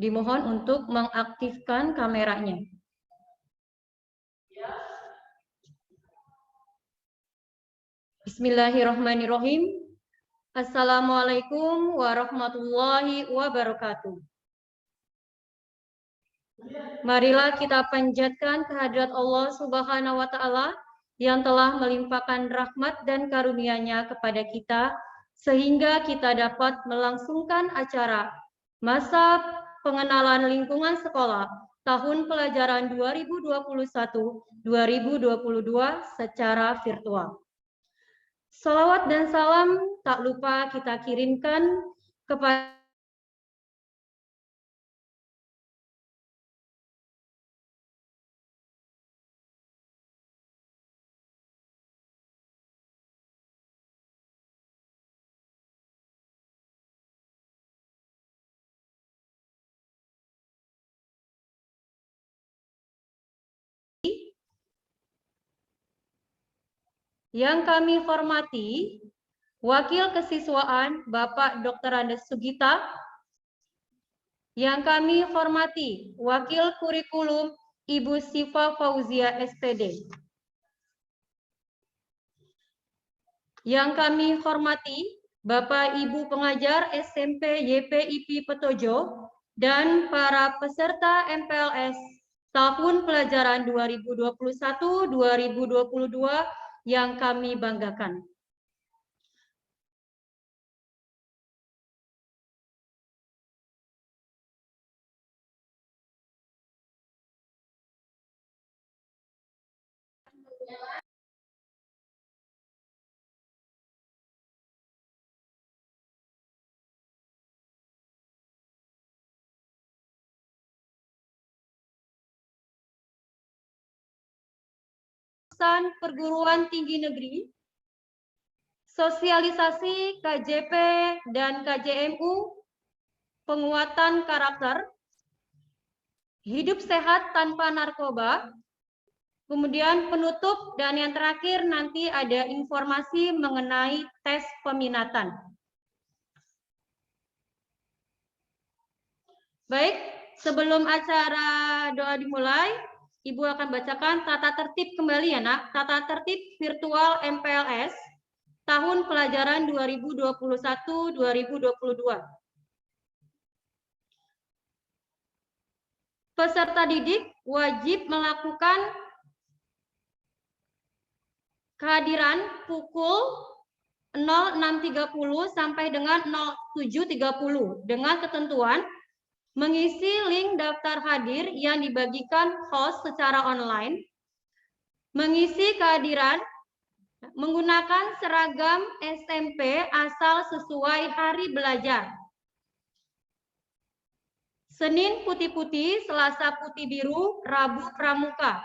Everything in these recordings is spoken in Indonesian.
Dimohon untuk mengaktifkan kameranya. Bismillahirrahmanirrahim. Assalamualaikum warahmatullahi wabarakatuh. Marilah kita panjatkan kehadirat Allah Subhanahu wa Ta'ala yang telah melimpahkan rahmat dan karunia-Nya kepada kita, sehingga kita dapat melangsungkan acara masa pengenalan lingkungan sekolah tahun pelajaran 2021-2022 secara virtual. Salawat dan salam tak lupa kita kirimkan kepada yang kami hormati Wakil Kesiswaan Bapak Dr. Andes Sugita, yang kami hormati Wakil Kurikulum Ibu Siva Fauzia SPD, yang kami hormati Bapak Ibu pengajar SMP YPIP Petojo dan para peserta MPLS tahun pelajaran 2021-2022 yang kami banggakan. Perguruan Tinggi Negeri, sosialisasi KJP dan KJMU, penguatan karakter, hidup sehat tanpa narkoba, kemudian penutup dan yang terakhir nanti ada informasi mengenai tes peminatan. Baik, sebelum acara doa dimulai, Ibu akan bacakan tata tertib kembali ya nak, tata tertib virtual MPLS tahun pelajaran 2021-2022. Peserta didik wajib melakukan kehadiran pukul 06.30 sampai dengan 07.30 dengan ketentuan mengisi link daftar hadir yang dibagikan host secara online, mengisi kehadiran menggunakan seragam SMP asal sesuai hari belajar. Senin putih-putih, Selasa putih biru, Rabu pramuka.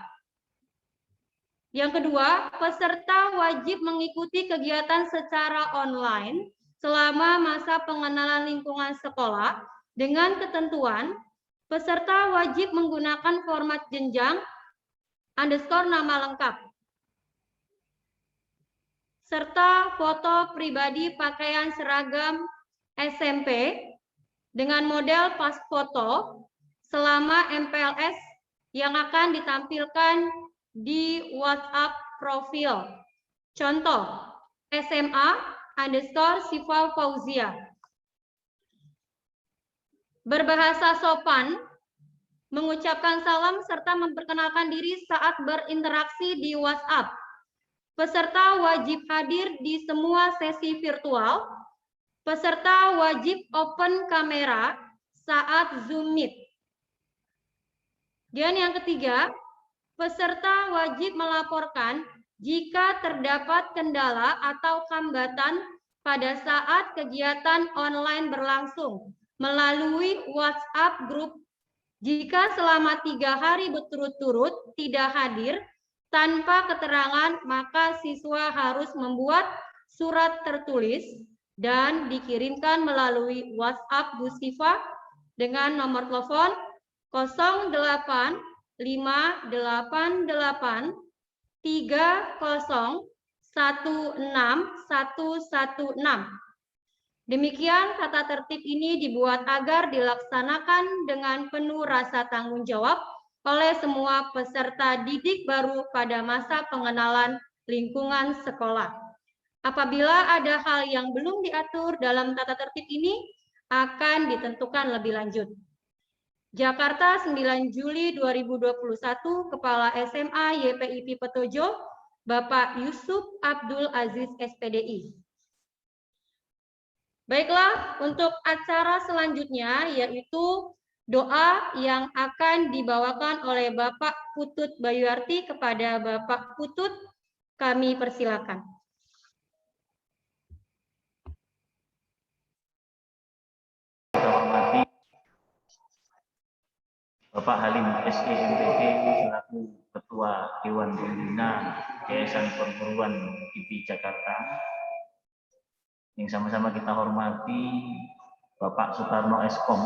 Yang kedua, peserta wajib mengikuti kegiatan secara online selama masa pengenalan lingkungan sekolah dengan ketentuan peserta wajib menggunakan format jenjang _ nama lengkap serta foto pribadi pakaian seragam SMP dengan model pas foto selama MPLS yang akan ditampilkan di WhatsApp profil. Contoh, SMA _ Siva Fauzia. Berbahasa sopan, mengucapkan salam serta memperkenalkan diri saat berinteraksi di WhatsApp. Peserta wajib hadir di semua sesi virtual. Peserta wajib open kamera saat Zoom Meet. Dan yang ketiga, peserta wajib melaporkan jika terdapat kendala atau hambatan pada saat kegiatan online berlangsung melalui WhatsApp Group. Jika selama 3 hari berturut-turut tidak hadir tanpa keterangan, maka siswa harus membuat surat tertulis dan dikirimkan melalui WhatsApp Bu Siva dengan nomor telepon 085883016116. Demikian tata tertib ini dibuat agar dilaksanakan dengan penuh rasa tanggung jawab oleh semua peserta didik baru pada masa pengenalan lingkungan sekolah. Apabila ada hal yang belum diatur dalam tata tertib ini, akan ditentukan lebih lanjut. Jakarta 9 Juli 2021, Kepala SMA YPIP Petojo, Bapak Yusuf Abdul Aziz SPDI. Baiklah, untuk acara selanjutnya yaitu doa yang akan dibawakan oleh Bapak Putut Bayuarti kepada Bapak Putut, kami persilakan. Kita hormati Bapak Halim SEMPT selaku Ketua Dewan Pembina Yayasan Perguruan IPI Jakarta. Yang sama-sama kita hormati Bapak Sutarno Eskom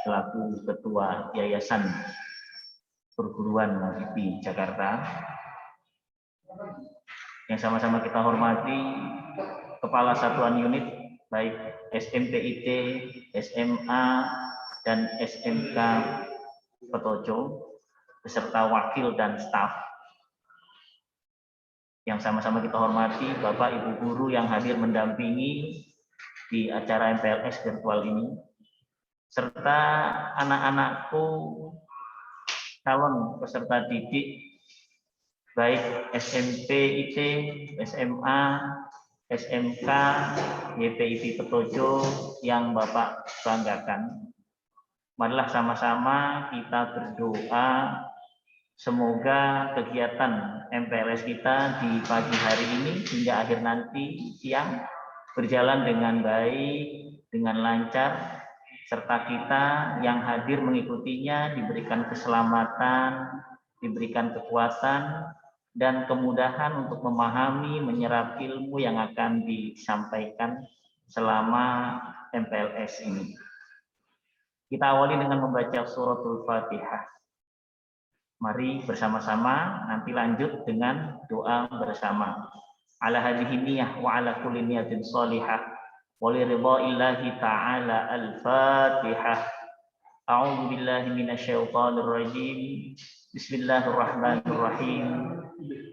selaku Ketua Yayasan Perguruan IPI Jakarta. Yang sama-sama kita hormati Kepala Satuan Unit baik SMPIT, SMA, dan SMK Petojo beserta wakil dan staf. Yang sama-sama kita hormati Bapak Ibu guru yang hadir mendampingi di acara MPLS virtual ini, serta anak-anakku calon peserta didik baik SMP IT, SMA, SMK, YPIP Petojo yang Bapak banggakan. Marilah sama-sama kita berdoa semoga kegiatan MPLS kita di pagi hari ini hingga akhir nanti siang berjalan dengan baik, dengan lancar, serta kita yang hadir mengikutinya diberikan keselamatan, diberikan kekuatan, dan kemudahan untuk memahami, menyerap ilmu yang akan disampaikan selama MPLS ini. Kita awali dengan membaca suratul Fatihah. Mari bersama-sama nanti lanjut dengan doa bersama. Ala hadhihi niyyah wa ala kulli niyatin shalihah wa li ridha'illahi ta'ala al-Fatihah. A'udzu billahi minasyaitonir rajim. Bismillahirrahmanirrahim.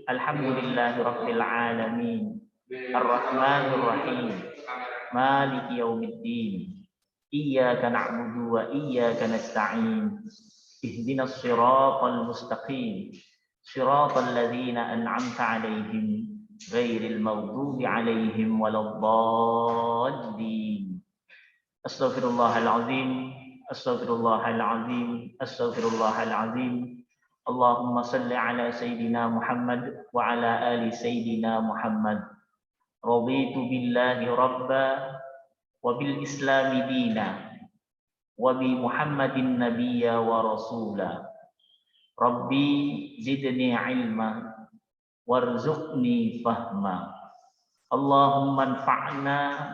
Alhamdulillahi rabbil alamin. Ar-Rahmanir Rahim. Maliki yaumiddin. Iyyaka na'budu wa iyyaka nasta'in. Ihdinas siratal mustaqim. Siratal ladzina an'amta 'alaihim ghairil maghdubi 'alaihim waladdallin. Astaghfirullahal azim. Astaghfirullahal azim. Astaghfirullahal azim. Allahumma salli ala sayyidina Muhammad wa ala ali sayyidina Muhammad. Raditu billahi rabba wa bil islami dina wa bi Muhammadin nabiyya wa rasula. Rabbi zidni ilma warzuqni fahma. Allahumma anfa'na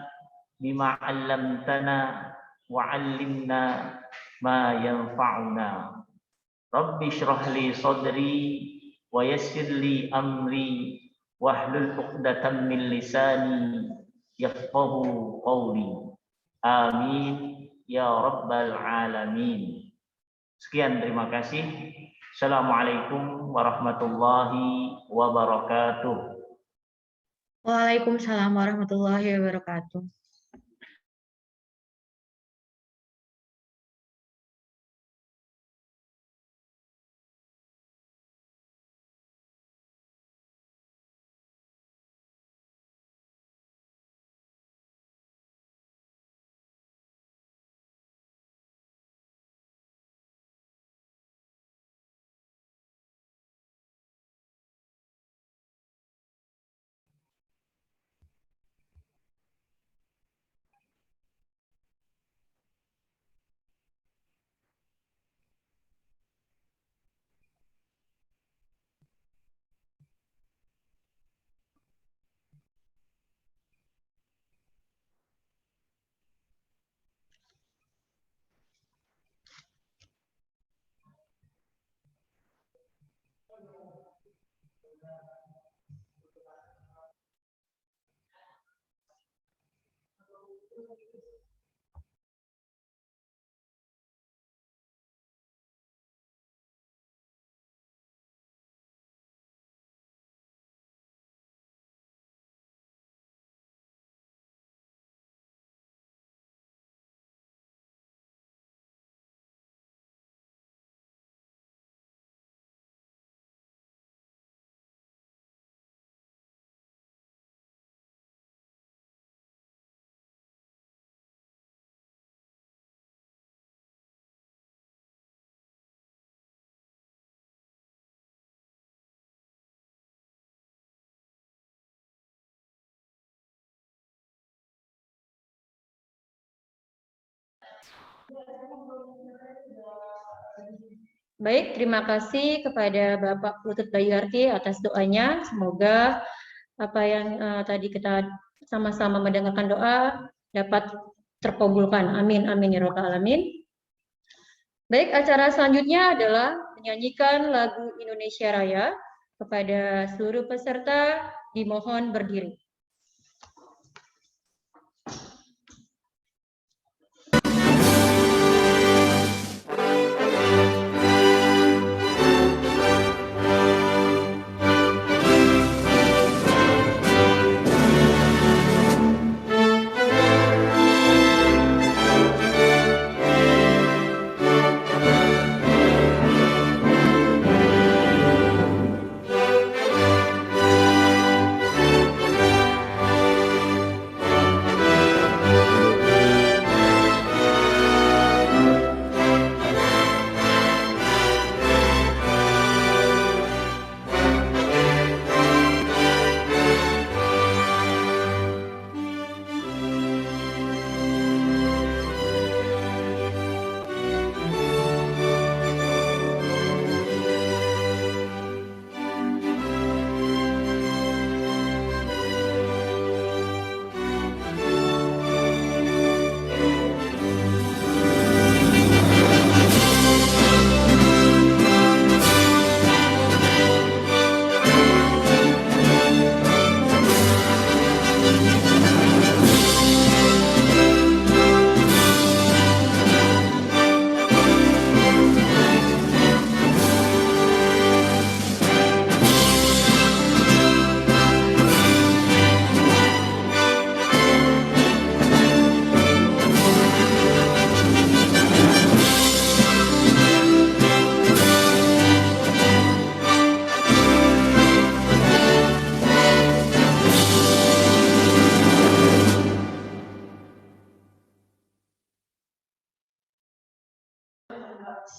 bima 'allamtana wa 'allimna ma yanfa'una. Rabbi shrah li sadri wa yassir li amri wahlul 'uqdatam min lisani yafqahu qawli. Amin ya rabbal alamin. Sekian, terima kasih. Assalamualaikum warahmatullahi wabarakatuh. Waalaikumsalam warahmatullahi wabarakatuh. Baik, terima kasih kepada Bapak Putut Bayarti atas doanya. Semoga apa yang tadi kita sama-sama mendengarkan doa dapat terkabulkan. Amin, amin ya rabbal alamin. Baik, acara selanjutnya adalah menyanyikan lagu Indonesia Raya. Kepada seluruh peserta dimohon berdiri.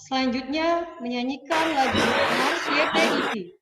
Selanjutnya menyanyikan lagu Mars YPIP.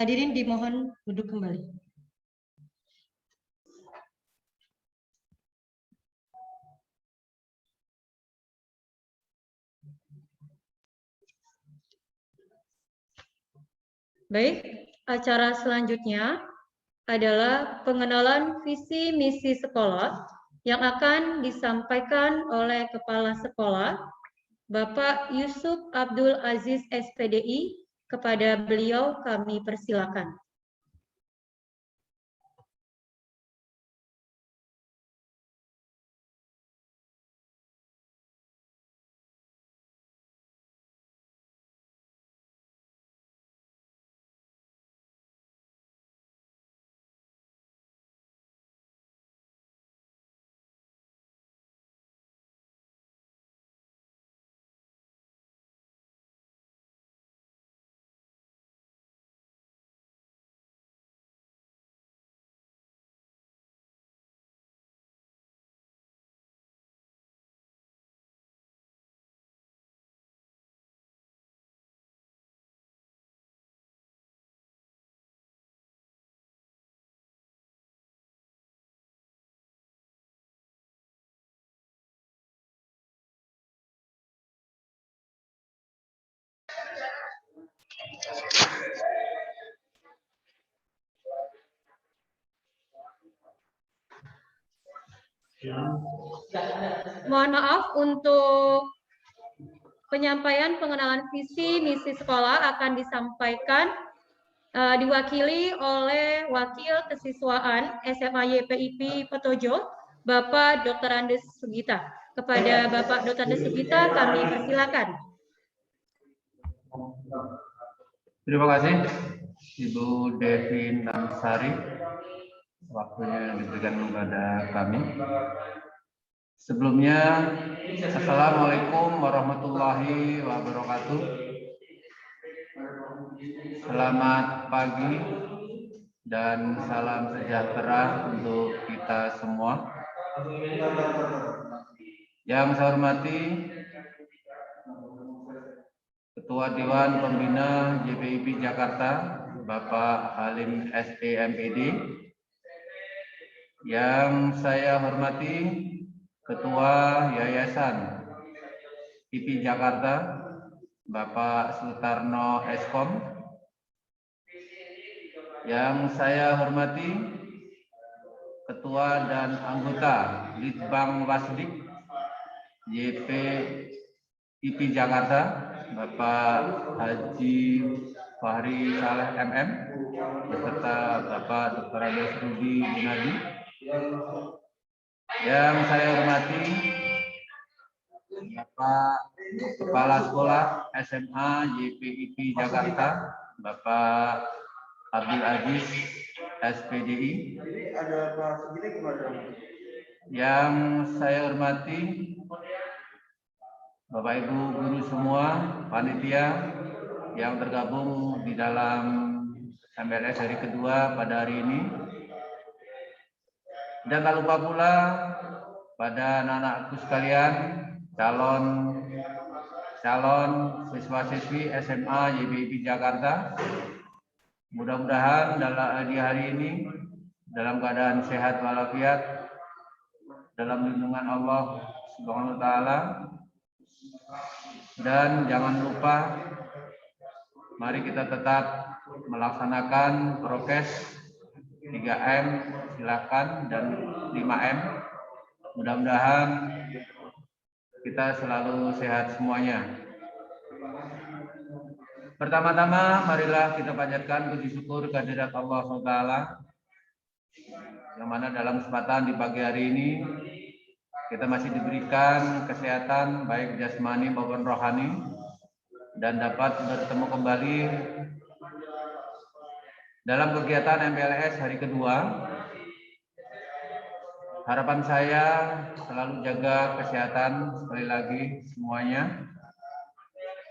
Hadirin dimohon duduk kembali. Baik, acara selanjutnya adalah pengenalan visi misi sekolah yang akan disampaikan oleh Kepala Sekolah, Bapak Yusuf Abdul Aziz SPDI. Kepada beliau kami persilakan. Mohon maaf, untuk penyampaian pengenalan visi misi sekolah akan disampaikan diwakili oleh Wakil Kesiswaan SMA YPIP Petojo, Bapak Dr. Andes Sugita. Kepada Bapak Dr. Andes Sugita kami persilakan. Terima kasih Ibu Devin Namsari, waktunya yang diberikan kepada kami. Sebelumnya, Assalamualaikum warahmatullahi wabarakatuh. Selamat pagi dan salam sejahtera untuk kita semua. Yang saya hormati Ketua Dewan Pembina YPIP Jakarta, Bapak Halim SPMPD. Yang saya hormati Ketua Yayasan IP Jakarta, Bapak Sutarno Eskom. Yang saya hormati Ketua dan anggota Litbang Wasdik YP IP Jakarta, Bapak Haji Fahri Saleh MM, beserta Bapak Dr. Andes Rudi Gunadi. Yang saya hormati Bapak Kepala Sekolah SMA YPIP Jakarta, Bapak Abdul Aziz SPDI. Yang saya hormati Bapak Ibu guru semua, panitia yang tergabung di dalam MLS hari kedua pada hari ini. Dan tak lupa pula pada anak-anakku sekalian, calon siswa-siswi SMA YPIP Jakarta. Mudah-mudahan di hari ini dalam keadaan sehat walafiat, dalam lindungan Allah Subhanahu wa taala. Dan jangan lupa, mari kita tetap melaksanakan prokes 3M, silakan, dan 5M. Mudah-mudahan kita selalu sehat semuanya. Pertama-tama, marilah kita panjatkan puji syukur kehadirat Allah SWT, yang mana dalam kesempatan di pagi hari ini kita masih diberikan kesehatan baik jasmani maupun rohani dan dapat bertemu kembali dalam kegiatan MPLS hari kedua. Harapan saya selalu jaga kesehatan sekali lagi semuanya.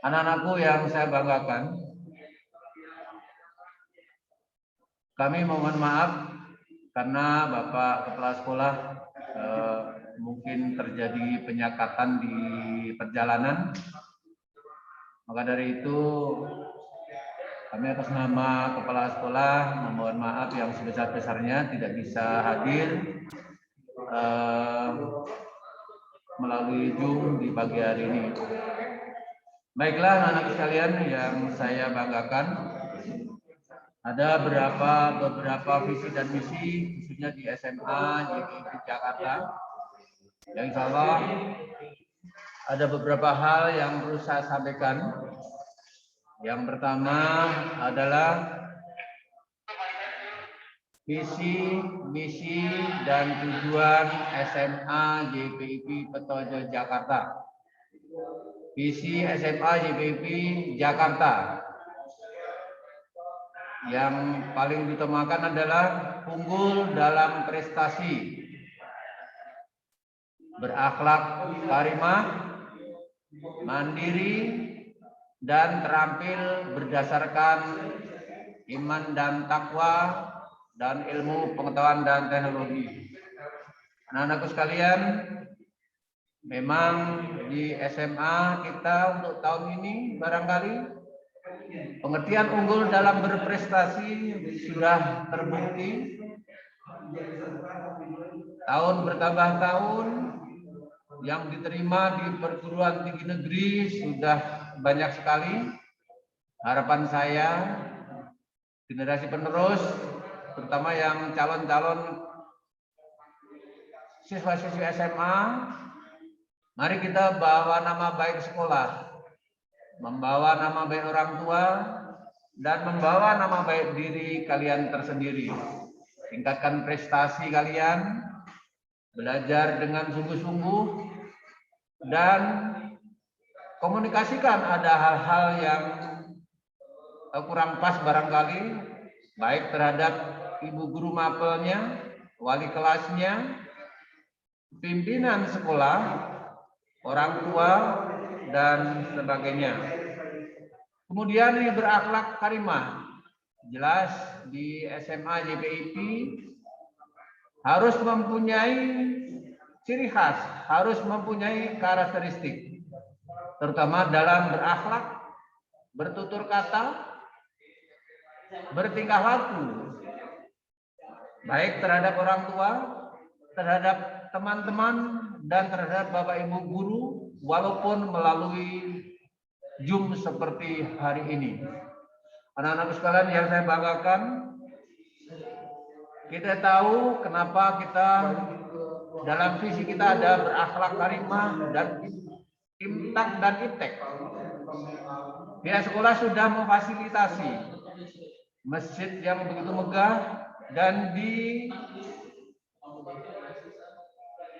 Anak-anakku yang saya banggakan, kami mohon maaf karena Bapak Kepala Sekolah mungkin terjadi penyekatan di perjalanan. Maka dari itu Kami atas nama Kepala Sekolah memohon maaf yang sebesar-besarnya tidak bisa hadir melalui Zoom di pagi hari ini. Baiklah anak-anak sekalian yang saya banggakan, ada beberapa visi dan misi khususnya di SMA YPIP Jakarta. Yang insya Allah ada beberapa hal yang perlu saya sampaikan. Yang pertama adalah visi, misi, dan tujuan SMA YPIP Petojo Jakarta. Visi SMA YPIP Jakarta yang paling diutamakan adalah unggul dalam prestasi, berakhlak karimah, mandiri, dan terampil berdasarkan iman dan takwa dan ilmu pengetahuan dan teknologi. Anak-anakku sekalian, memang di SMA kita untuk tahun ini barangkali pengertian unggul dalam berprestasi sudah terbukti. Tahun bertambah tahun, yang diterima di perguruan tinggi negeri sudah banyak sekali. Harapan saya, generasi penerus, terutama yang calon-calon siswa-siswi SMA, mari kita bawa nama baik sekolah, membawa nama baik orang tua, dan membawa nama baik diri kalian tersendiri. Tingkatkan prestasi kalian, belajar dengan sungguh-sungguh, dan komunikasikan ada hal-hal yang kurang pas barangkali, baik terhadap ibu guru mapelnya, wali kelasnya, pimpinan sekolah, orang tua, dan sebagainya. Kemudian ini berakhlak karimah. Jelas di SMA YPIP harus mempunyai ciri khas, harus mempunyai karakteristik, terutama dalam berakhlak, bertutur kata, bertingkah laku, baik terhadap orang tua, terhadap teman-teman, dan terhadap Bapak Ibu guru, walaupun melalui Zoom seperti hari ini. Anak-anak sekalian yang saya banggakan, kita tahu kenapa kita dalam visi kita ada berakhlak karimah dan imtak dan iptek. Pihak sekolah sudah memfasilitasi masjid yang begitu megah dan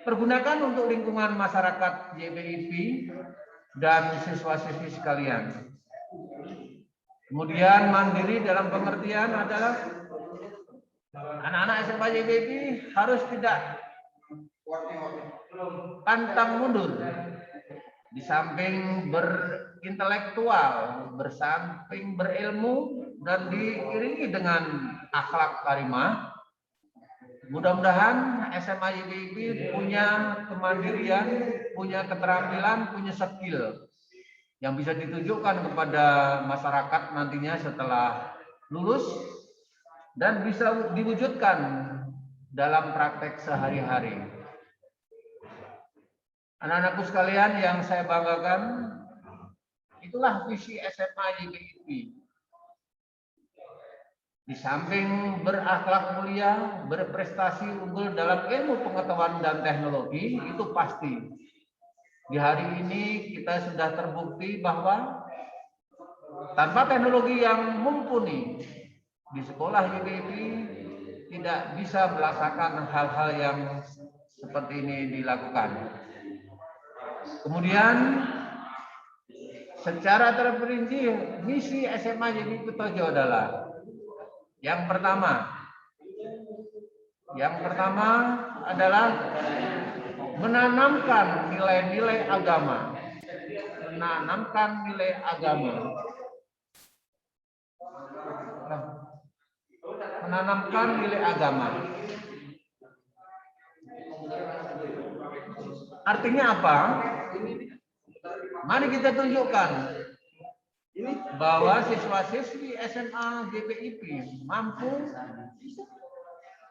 dipergunakan untuk lingkungan masyarakat YPIP dan siswa-siswi sekalian. Kemudian mandiri dalam pengertian adalah anak-anak SMA YPIP harus tidak pantang mundur. Di samping berintelektual, bersamping berilmu, dan diiringi dengan akhlak karimah, mudah-mudahan SMA YPIP punya kemandirian, punya keterampilan, punya skill yang bisa ditunjukkan kepada masyarakat nantinya setelah lulus dan bisa diwujudkan dalam praktek sehari-hari. Anak-anakku sekalian yang saya banggakan, itulah visi SMA YPIP. Di samping berakhlak mulia, berprestasi unggul dalam ilmu pengetahuan dan teknologi, itu pasti. Di hari ini kita sudah terbukti bahwa tanpa teknologi yang mumpuni, di sekolah YPIP tidak bisa melaksanakan hal-hal yang seperti ini dilakukan. Kemudian secara terperinci misi SMA YPIP Petojo adalah yang pertama adalah menanamkan nilai-nilai agama. Menanamkan nilai agama. Artinya apa? Mari kita tunjukkan bahwa siswa-siswi SMA JPIP mampu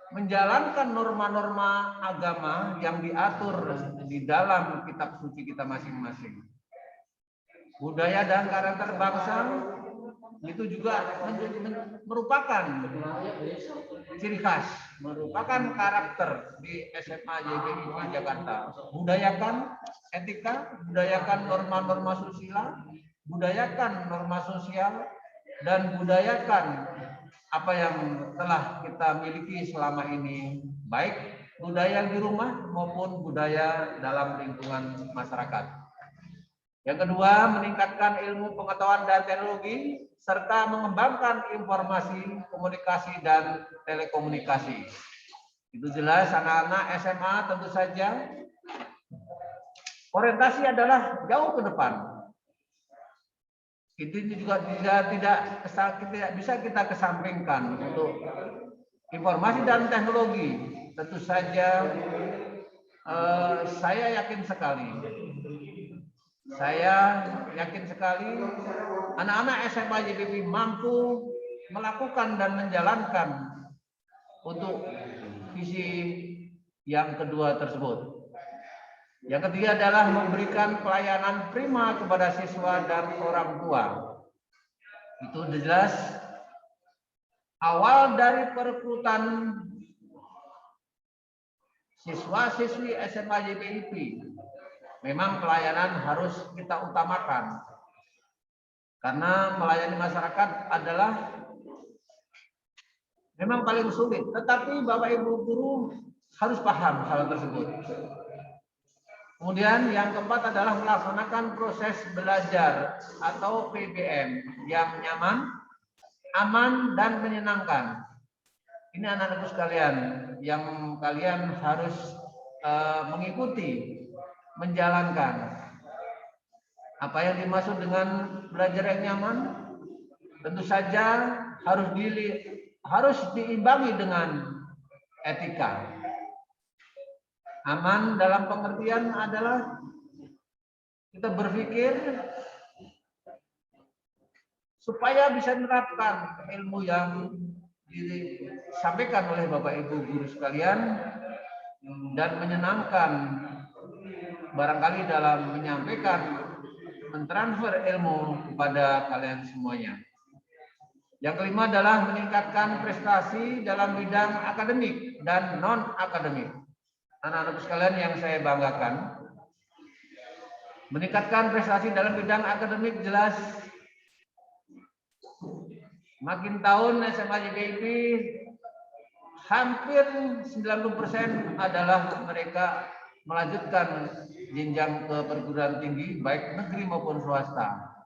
menjalankan norma-norma agama yang diatur di dalam kitab suci kita masing-masing. Budaya dan karakter bangsa itu juga merupakan ciri khas, merupakan karakter di SMA JPIP Jakarta. Budayakan etika, budayakan norma-norma susila, budayakan norma sosial, dan budayakan apa yang telah kita miliki selama ini, baik budaya di rumah maupun budaya dalam lingkungan masyarakat. Yang kedua, meningkatkan ilmu pengetahuan dan teknologi, serta mengembangkan informasi, komunikasi, dan telekomunikasi. Itu jelas anak-anak SMA tentu saja orientasi adalah jauh ke depan. Itu juga tidak bisa kita kesampingkan untuk informasi dan teknologi. Tentu saja saya yakin sekali anak-anak SMA JPIP mampu melakukan dan menjalankan untuk visi yang kedua tersebut. Yang ketiga adalah memberikan pelayanan prima kepada siswa dan orang tua. Itu jelas awal dari perekrutan siswa-siswi SMA JPIP. Memang pelayanan harus kita utamakan. Karena melayani masyarakat adalah memang paling sulit. Tetapi Bapak Ibu guru harus paham hal tersebut. Kemudian yang keempat adalah melaksanakan proses belajar atau PBM yang nyaman, aman, dan menyenangkan. Ini anak-anakku sekalian yang kalian harus mengikuti, menjalankan. Apa yang dimaksud dengan belajar yang nyaman? Tentu saja harus diimbangi dengan etika. Aman dalam pengertian adalah kita berpikir supaya bisa menerapkan ilmu yang disampaikan oleh Bapak Ibu guru sekalian dan menyenangkan barangkali dalam menyampaikan, mentransfer ilmu kepada kalian semuanya. Yang kelima adalah meningkatkan prestasi dalam bidang akademik dan non-akademik. Anak-anak sekalian yang saya banggakan, meningkatkan prestasi dalam bidang akademik jelas makin tahun SMA JPIP hampir 90% adalah mereka melanjutkan jenjang ke perguruan tinggi baik negeri maupun swasta.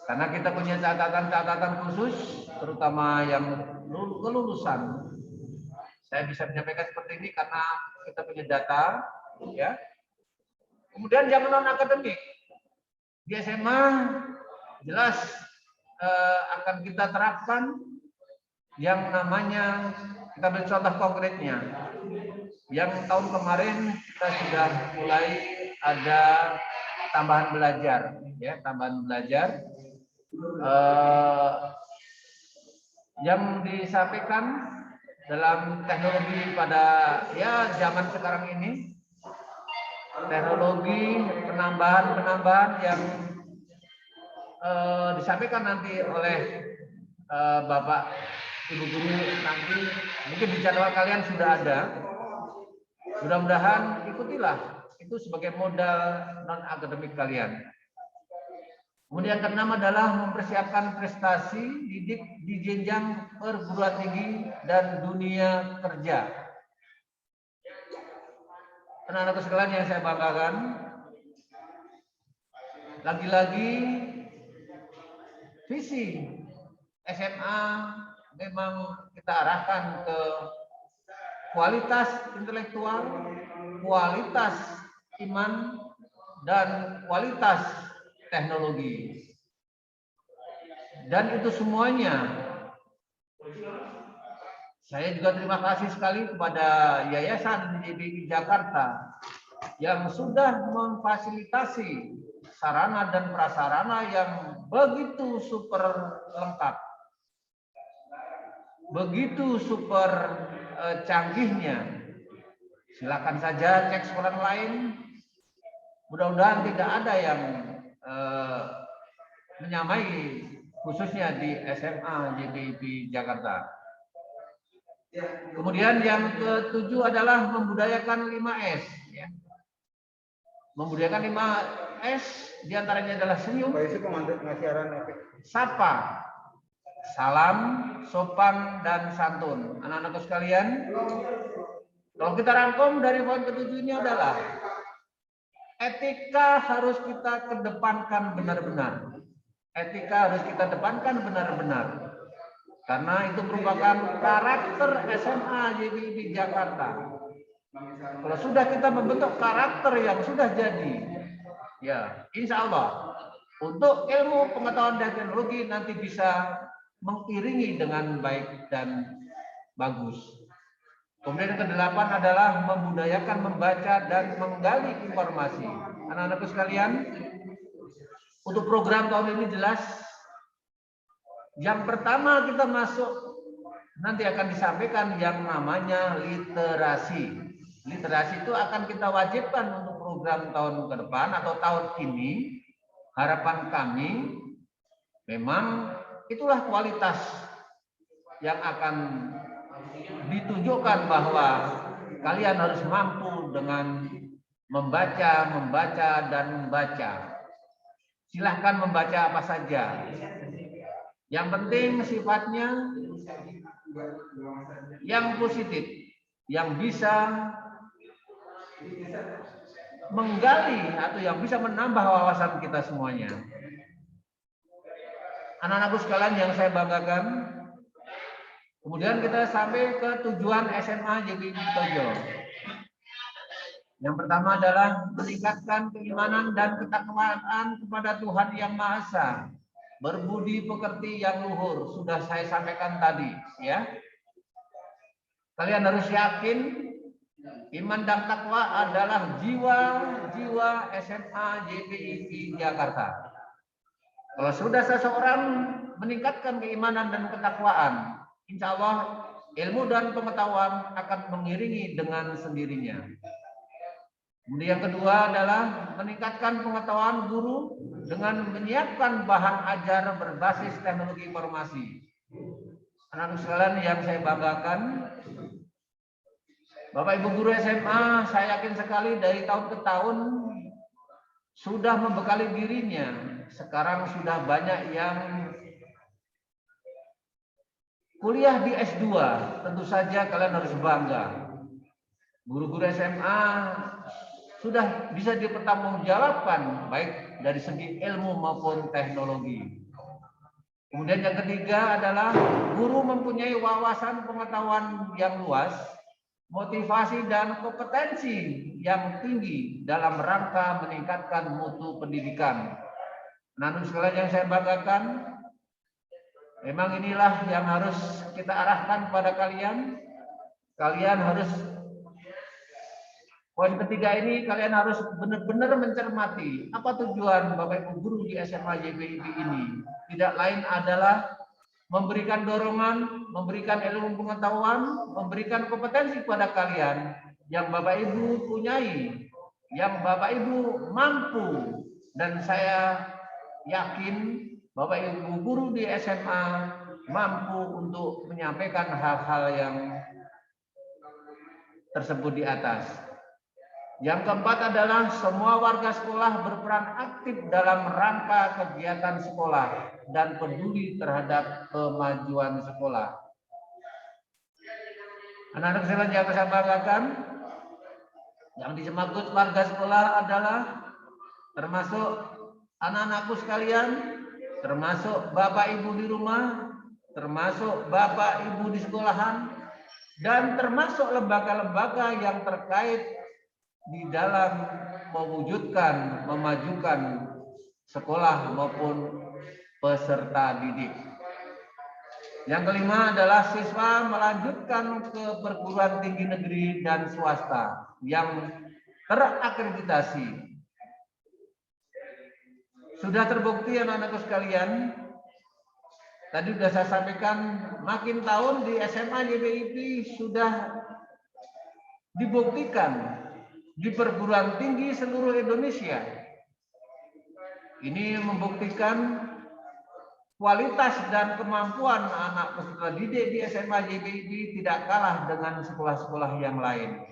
Karena kita punya catatan-catatan khusus terutama yang kelulusan. Saya bisa menyampaikan seperti ini karena kita punya data, ya. Kemudian yang non akademik di SMA jelas akan kita terapkan yang namanya, kita beri contoh konkretnya. Yang tahun kemarin kita sudah mulai ada tambahan belajar, ya, tambahan belajar yang disampaikan dalam teknologi pada zaman sekarang ini, teknologi penambahan yang disampaikan nanti oleh Bapak Ibu guru nanti mungkin di jadwal kalian sudah ada. Mudah-mudahan ikutilah itu sebagai modal non akademik kalian. Kemudian keenam adalah mempersiapkan prestasi di jenjang perguruan tinggi dan dunia kerja. Anak-anak sekalian yang saya banggakan, lagi-lagi visi SMA memang kita arahkan ke kualitas intelektual, kualitas iman, dan kualitas teknologi. Dan itu semuanya saya juga terima kasih sekali kepada Yayasan JPIP Jakarta yang sudah memfasilitasi sarana dan prasarana yang begitu super lengkap, begitu super canggihnya. Silakan saja cek sekolah lain. Mudah-mudahan tidak ada yang menyamai, khususnya di SMA JBIP Jakarta. Kemudian yang ke-7 adalah membudayakan 5S. Ya. Membudayakan 5S diantaranya adalah senyum, sapa, salam, sopan, dan santun. Anak-anakku sekalian, kalau kita rangkum dari poin ke-7 ini adalah etika harus kita kedepankan benar-benar. Etika harus kita depankan benar-benar. Karena itu merupakan karakter SMA JBIP Jakarta. Kalau sudah kita membentuk karakter yang sudah jadi, ya insya Allah untuk ilmu pengetahuan dan teknologi nanti bisa mengiringi dengan baik dan bagus. Kemudian yang ke-8 adalah membudayakan membaca dan menggali informasi. Anak-anakku sekalian, untuk program tahun ini jelas. Yang pertama kita masuk, nanti akan disampaikan yang namanya literasi. Literasi itu akan kita wajibkan untuk program tahun ke depan atau tahun ini. Harapan kami memang itulah kualitas yang akan ditunjukkan bahwa kalian harus mampu dengan membaca, dan membaca. Silahkan membaca apa saja. Yang penting sifatnya yang positif, yang bisa menggali atau yang bisa menambah wawasan kita semuanya. Anak-anakku sekalian yang saya banggakan, kemudian kita sampai ke tujuan SMA JBIP Tojo. Yang pertama adalah meningkatkan keimanan dan ketakwaan kepada Tuhan Yang Maha Esa, berbudi pekerti yang luhur. Sudah saya sampaikan tadi, ya. Kalian harus yakin iman dan takwa adalah jiwa SMA JBIP Jakarta. Kalau sudah seseorang meningkatkan keimanan dan ketakwaan, insya Allah ilmu dan pengetahuan akan mengiringi dengan sendirinya. Kemudian yang kedua adalah meningkatkan pengetahuan guru dengan menyiapkan bahan ajar berbasis teknologi informasi. Anak-anak sekalian yang saya banggakan, Bapak Ibu guru SMA, saya yakin sekali dari tahun ke tahun sudah membekali dirinya. Sekarang sudah banyak yang kuliah di S2, tentu saja kalian harus bangga. Guru-guru SMA sudah bisa dipertanggungjawabkan baik dari segi ilmu maupun teknologi. Kemudian yang ketiga adalah guru mempunyai wawasan pengetahuan yang luas, motivasi dan kompetensi yang tinggi dalam rangka meningkatkan mutu pendidikan. Namun sekalian yang saya banggakan, memang inilah yang harus kita arahkan pada kalian. Kalian harus, poin ketiga ini, kalian harus benar-benar mencermati apa tujuan Bapak Ibu guru di SMA JBIP ini. Tidak lain adalah memberikan dorongan, memberikan ilmu pengetahuan, memberikan kompetensi kepada kalian yang Bapak Ibu punyai, yang Bapak Ibu mampu, dan saya yakin Bapak Ibu guru di SMA mampu untuk menyampaikan hal-hal yang tersebut di atas. Yang keempat adalah semua warga sekolah berperan aktif dalam rangka kegiatan sekolah dan peduli terhadap kemajuan sekolah. Anak-anak sekalian yang saya banggakan, yang disemangat warga sekolah adalah termasuk anak-anakku sekalian, termasuk Bapak Ibu di rumah, termasuk Bapak Ibu di sekolahan, dan termasuk lembaga-lembaga yang terkait di dalam mewujudkan, memajukan sekolah maupun peserta didik. Yang kelima adalah siswa melanjutkan ke perguruan tinggi negeri dan swasta yang terakreditasi. Sudah terbukti anak-anakku sekalian, tadi sudah saya sampaikan, makin tahun di SMA YBIP sudah dibuktikan di perguruan tinggi seluruh Indonesia. Ini membuktikan kualitas dan kemampuan anak peserta didik di SMA YBIP tidak kalah dengan sekolah-sekolah yang lain.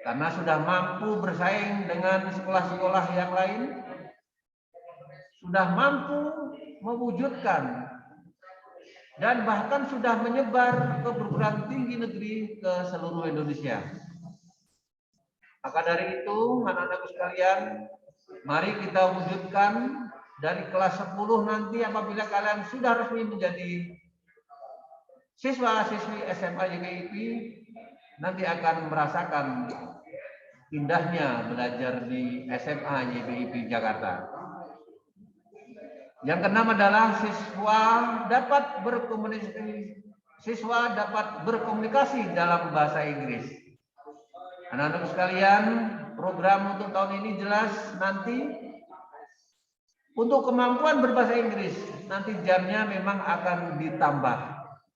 Karena sudah mampu bersaing dengan sekolah-sekolah yang lain, sudah mampu mewujudkan dan bahkan sudah menyebar ke perguruan tinggi negeri ke seluruh Indonesia. Maka dari itu, anak-anakku sekalian, mari kita wujudkan dari kelas 10 nanti apabila kalian sudah resmi menjadi siswa-siswi SMA YBIP, nanti akan merasakan indahnya belajar di SMA YBIP Jakarta. Yang keenam adalah siswa dapat berkomunikasi dalam bahasa Inggris. Anak-anak sekalian, program untuk tahun ini jelas nanti untuk kemampuan berbahasa Inggris nanti jamnya memang akan ditambah,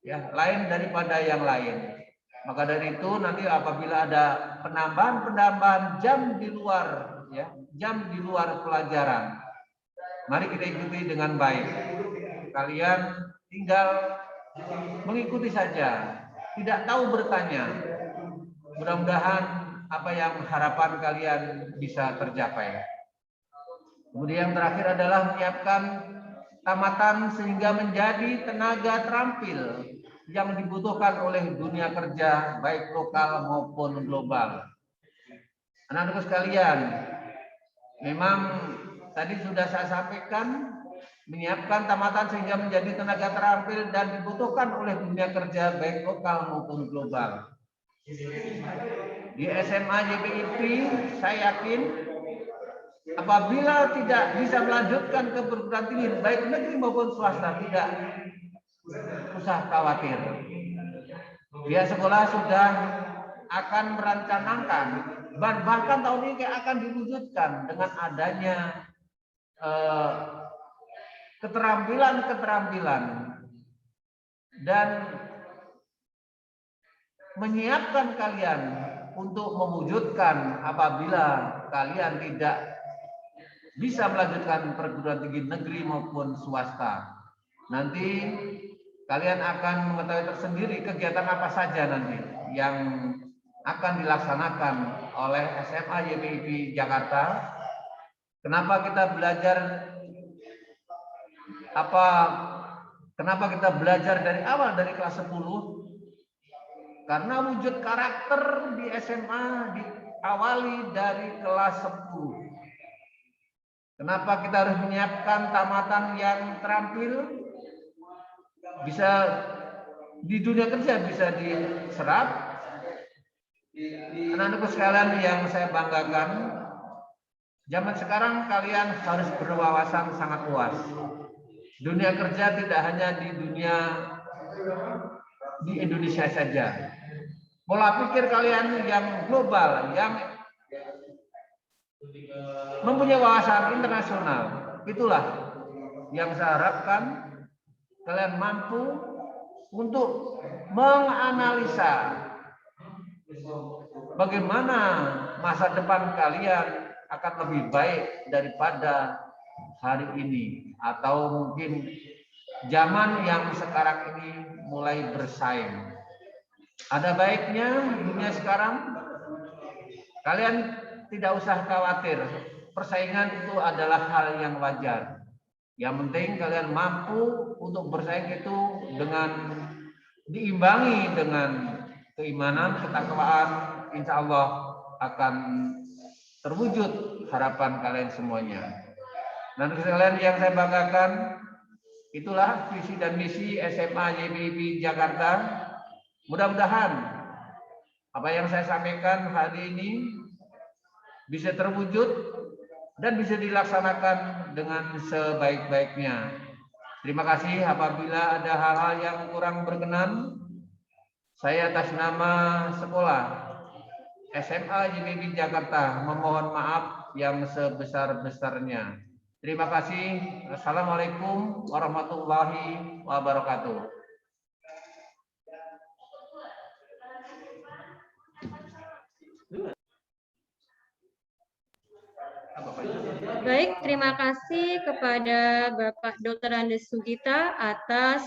ya, lain daripada yang lain. Maka dari itu nanti apabila ada penambahan jam di luar, ya, jam di luar pelajaran, mari kita ikuti dengan baik. Kalian tinggal mengikuti saja, tidak tahu bertanya. Mudah-mudahan apa yang harapan kalian bisa tercapai. Kemudian yang terakhir adalah menyiapkan tamatan sehingga menjadi tenaga terampil yang dibutuhkan oleh dunia kerja baik lokal maupun global. Anak-anak sekalian, memang tadi sudah saya sampaikan, menyiapkan tamatan sehingga menjadi tenaga terampil dan dibutuhkan oleh dunia kerja baik lokal maupun global. Di SMA YBIP saya yakin apabila tidak bisa melanjutkan ke perguruan tinggi baik negeri maupun swasta, tidak usah khawatir. Pihak sekolah sudah akan merencanakan, bahkan tahun ini akan diwujudkan dengan adanya keterampilan dan menyiapkan kalian untuk mewujudkan apabila kalian tidak bisa melanjutkan perguruan tinggi negeri maupun swasta. Nanti kalian akan mengetahui tersendiri kegiatan apa saja nanti yang akan dilaksanakan oleh SMA YBIP Jakarta. Kenapa kita belajar dari awal dari kelas 10? Karena wujud karakter di SMA diawali dari kelas 10. Kenapa kita harus menyiapkan tamatan yang terampil? Bisa di dunia kerja bisa diserap. Anak-anakku sekalian yang saya banggakan, zaman sekarang kalian harus berwawasan sangat luas. Dunia kerja tidak hanya di Indonesia saja. Pola pikir kalian yang global, yang mempunyai wawasan internasional, itulah yang saya harapkan kalian mampu untuk menganalisa bagaimana masa depan kalian akan lebih baik daripada hari ini atau mungkin zaman yang sekarang ini mulai bersaing. Ada baiknya dunia sekarang kalian tidak usah khawatir, persaingan itu adalah hal yang wajar. Yang penting kalian mampu untuk bersaing itu dengan diimbangi dengan keimanan, ketakwaan, insya Allah akan terwujud harapan kalian semuanya. Dan sekalian yang saya banggakan, itulah visi dan misi SMA YBIP Jakarta. Mudah-mudahan apa yang saya sampaikan hari ini bisa terwujud dan bisa dilaksanakan dengan sebaik-baiknya. Terima kasih. Apabila ada hal-hal yang kurang berkenan, saya atas nama sekolah SMA YBIP Jakarta memohon maaf yang sebesar-besarnya. Terima kasih. Assalamualaikum warahmatullahi wabarakatuh. Baik, terima kasih kepada Bapak Dr. Andes Sugita atas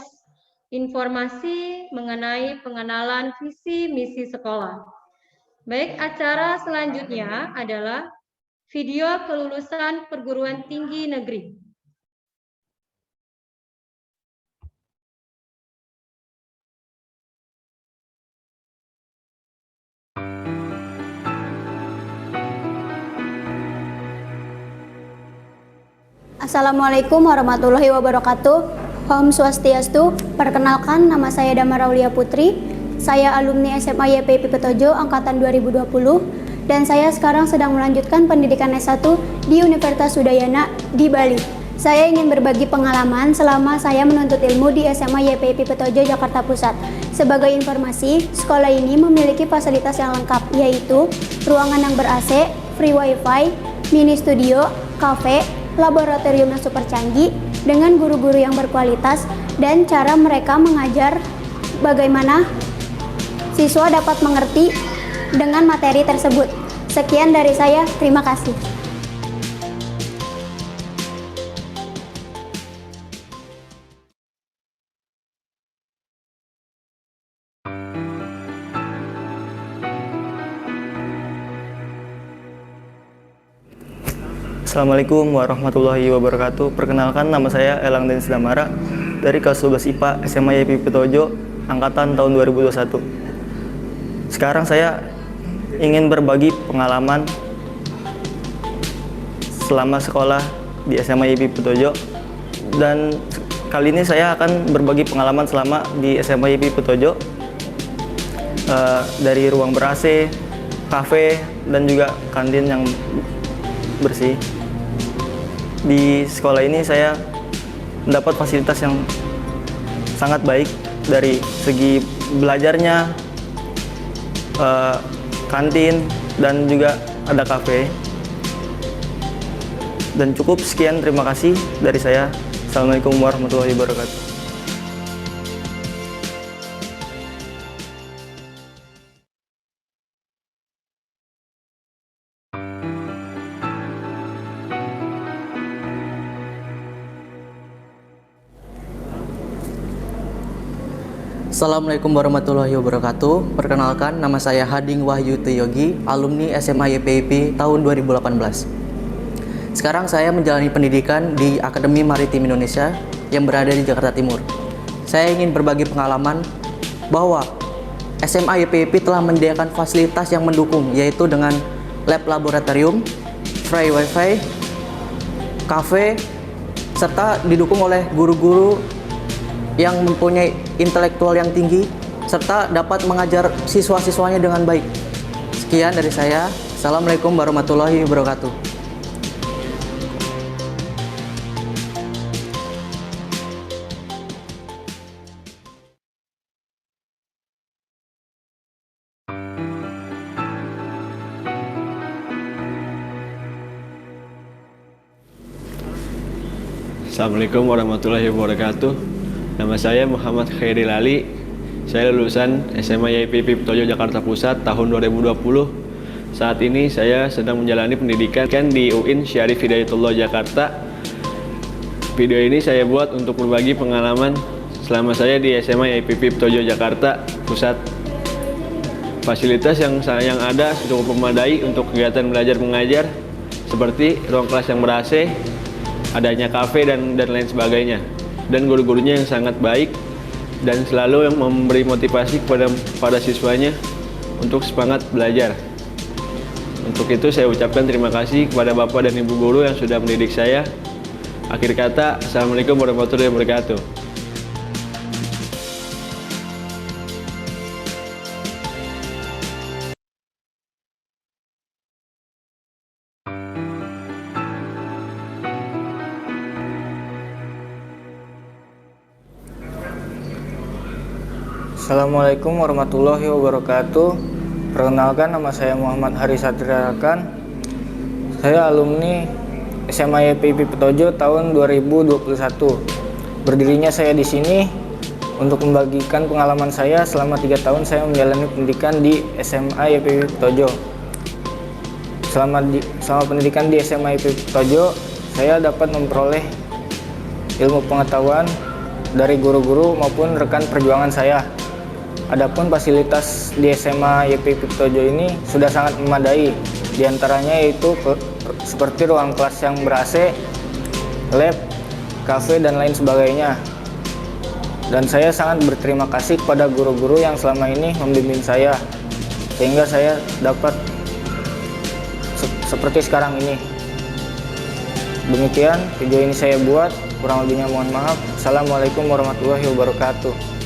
informasi mengenai pengenalan visi misi sekolah. Baik, acara selanjutnya adalah video kelulusan perguruan tinggi negeri. Assalamualaikum warahmatullahi wabarakatuh. Om Swastiastu. Perkenalkan, nama saya Damar Aulia Putri. Saya alumni SMA YPIP Petojo angkatan 2020 dan saya sekarang sedang melanjutkan pendidikan S1 di Universitas Udayana di Bali. Saya ingin berbagi pengalaman selama saya menuntut ilmu di SMA YPIP Petojo Jakarta Pusat. Sebagai informasi, sekolah ini memiliki fasilitas yang lengkap, yaitu ruangan yang ber-AC, free wifi, mini studio, kafe, laboratorium yang super canggih dengan guru-guru yang berkualitas dan cara mereka mengajar bagaimana siswa dapat mengerti dengan materi tersebut. Sekian dari saya, terima kasih. Assalamualaikum warahmatullahi wabarakatuh. Perkenalkan, nama saya Elang Denis Damara dari kelas 12 IPA SMA YPIP Petojo angkatan tahun 2021. Sekarang saya ingin berbagi pengalaman selama sekolah di SMA YPIP Petojo, dan kali ini saya akan berbagi pengalaman selama di SMA YPIP Petojo dari ruang ber-AC, kafe, dan juga kantin yang bersih. Di sekolah ini saya mendapat fasilitas yang sangat baik dari segi belajarnya, kantin, dan juga ada kafe. Dan cukup sekian, terima kasih dari saya. Assalamualaikum warahmatullahi wabarakatuh. Assalamualaikum warahmatullahi wabarakatuh. Perkenalkan, nama saya Hading Wahyu Teyogi, alumni SMA YPIP tahun 2018. Sekarang saya menjalani pendidikan di Akademi Maritim Indonesia yang berada di Jakarta Timur. Saya ingin berbagi pengalaman bahwa SMA YPIP telah menyediakan fasilitas yang mendukung, yaitu dengan lab laboratorium, free wifi, kafe, serta didukung oleh guru-guru yang mempunyai intelektual yang tinggi serta dapat mengajar siswa-siswanya dengan baik. Sekian dari saya. Assalamualaikum warahmatullahi wabarakatuh. Assalamualaikum warahmatullahi wabarakatuh. Nama saya Muhammad Khairil Ali. Saya lulusan SMA YPIP Petojo Jakarta Pusat tahun 2020. Saat ini saya sedang menjalani pendidikan di UIN Syarif Hidayatullah Jakarta. Video ini saya buat untuk berbagi pengalaman selama saya di SMA YPIP Petojo Jakarta Pusat. Fasilitas yang ada cukup memadai untuk kegiatan belajar mengajar, seperti ruang kelas yang ber-AC, adanya kafe dan lain sebagainya. Dan guru-gurunya yang sangat baik dan selalu yang memberi motivasi kepada siswanya untuk semangat belajar. Untuk itu saya ucapkan terima kasih kepada Bapak dan Ibu guru yang sudah mendidik saya. Akhir kata, Assalamualaikum warahmatullahi wabarakatuh. Assalamualaikum warahmatullahi wabarakatuh. Perkenalkan, nama saya Muhammad Hari Satriakan. Saya alumni SMA YPIP Petojo tahun 2021. Berdirinya saya di sini untuk membagikan pengalaman saya selama 3 tahun saya menjalani pendidikan di SMA YPIP Petojo. Selama pendidikan di SMA YPIP Petojo, saya dapat memperoleh ilmu pengetahuan dari guru-guru maupun rekan perjuangan saya. Adapun fasilitas di SMA YPIP Petojo ini sudah sangat memadai. Di antaranya yaitu seperti ruang kelas yang ber-AC, lab, kafe, dan lain sebagainya. Dan saya sangat berterima kasih kepada guru-guru yang selama ini membimbing saya, sehingga saya dapat seperti sekarang ini. Demikian video ini saya buat, kurang lebihnya mohon maaf. Assalamualaikum warahmatullahi wabarakatuh.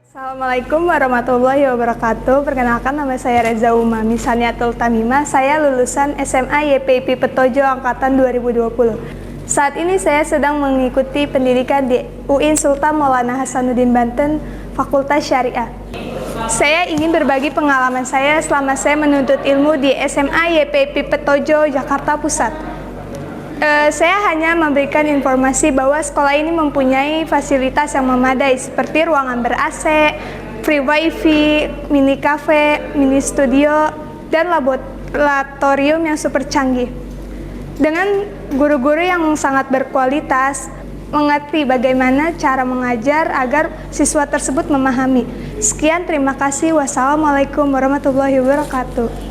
Assalamualaikum warahmatullahi wabarakatuh. Perkenalkan, nama saya Reza Umami Saniatul Tamimah. Saya lulusan SMA YPIP Petojo angkatan 2020. Saat ini saya sedang mengikuti pendidikan di UIN Sultan Maulana Hasanuddin Banten, Fakultas Syariah. Saya ingin berbagi pengalaman saya selama saya menuntut ilmu di SMA YPIP Petojo, Jakarta Pusat. Saya hanya memberikan informasi bahwa sekolah ini mempunyai fasilitas yang memadai seperti ruangan ber-AC, free wifi, mini cafe, mini studio, dan laboratorium yang super canggih. Dengan guru-guru yang sangat berkualitas, mengerti bagaimana cara mengajar agar siswa tersebut memahami. Sekian, terima kasih. Wassalamualaikum warahmatullahi wabarakatuh.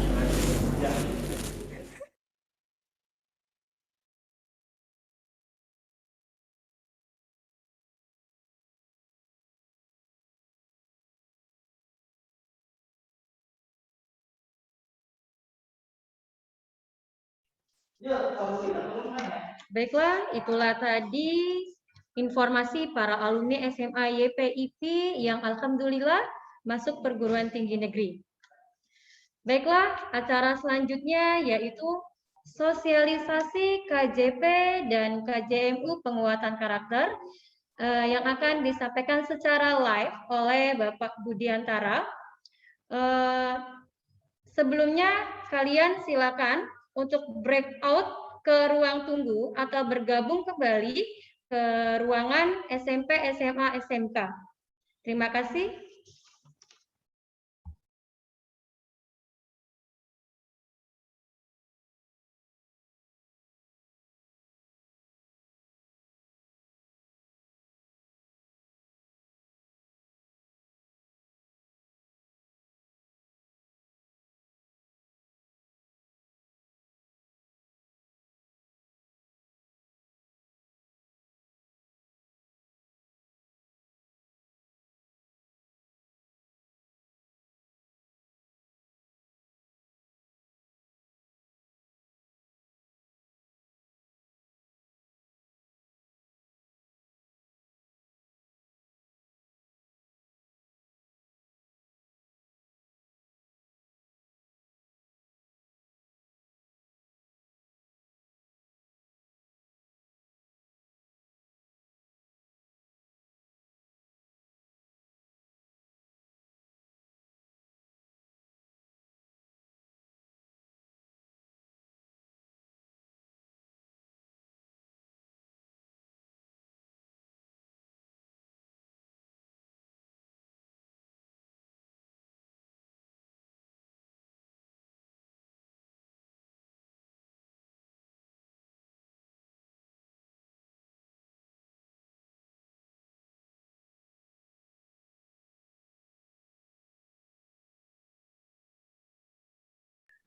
Baiklah, itulah tadi informasi para alumni SMA YPIP yang alhamdulillah masuk perguruan tinggi negeri. Baiklah, acara selanjutnya yaitu sosialisasi KJP dan KJMU penguatan karakter yang akan disampaikan secara live oleh Bapak Budiantara. Sebelumnya kalian silakan untuk breakout ke ruang tunggu atau bergabung kembali ke ruangan SMP, SMA, SMK. Terima kasih.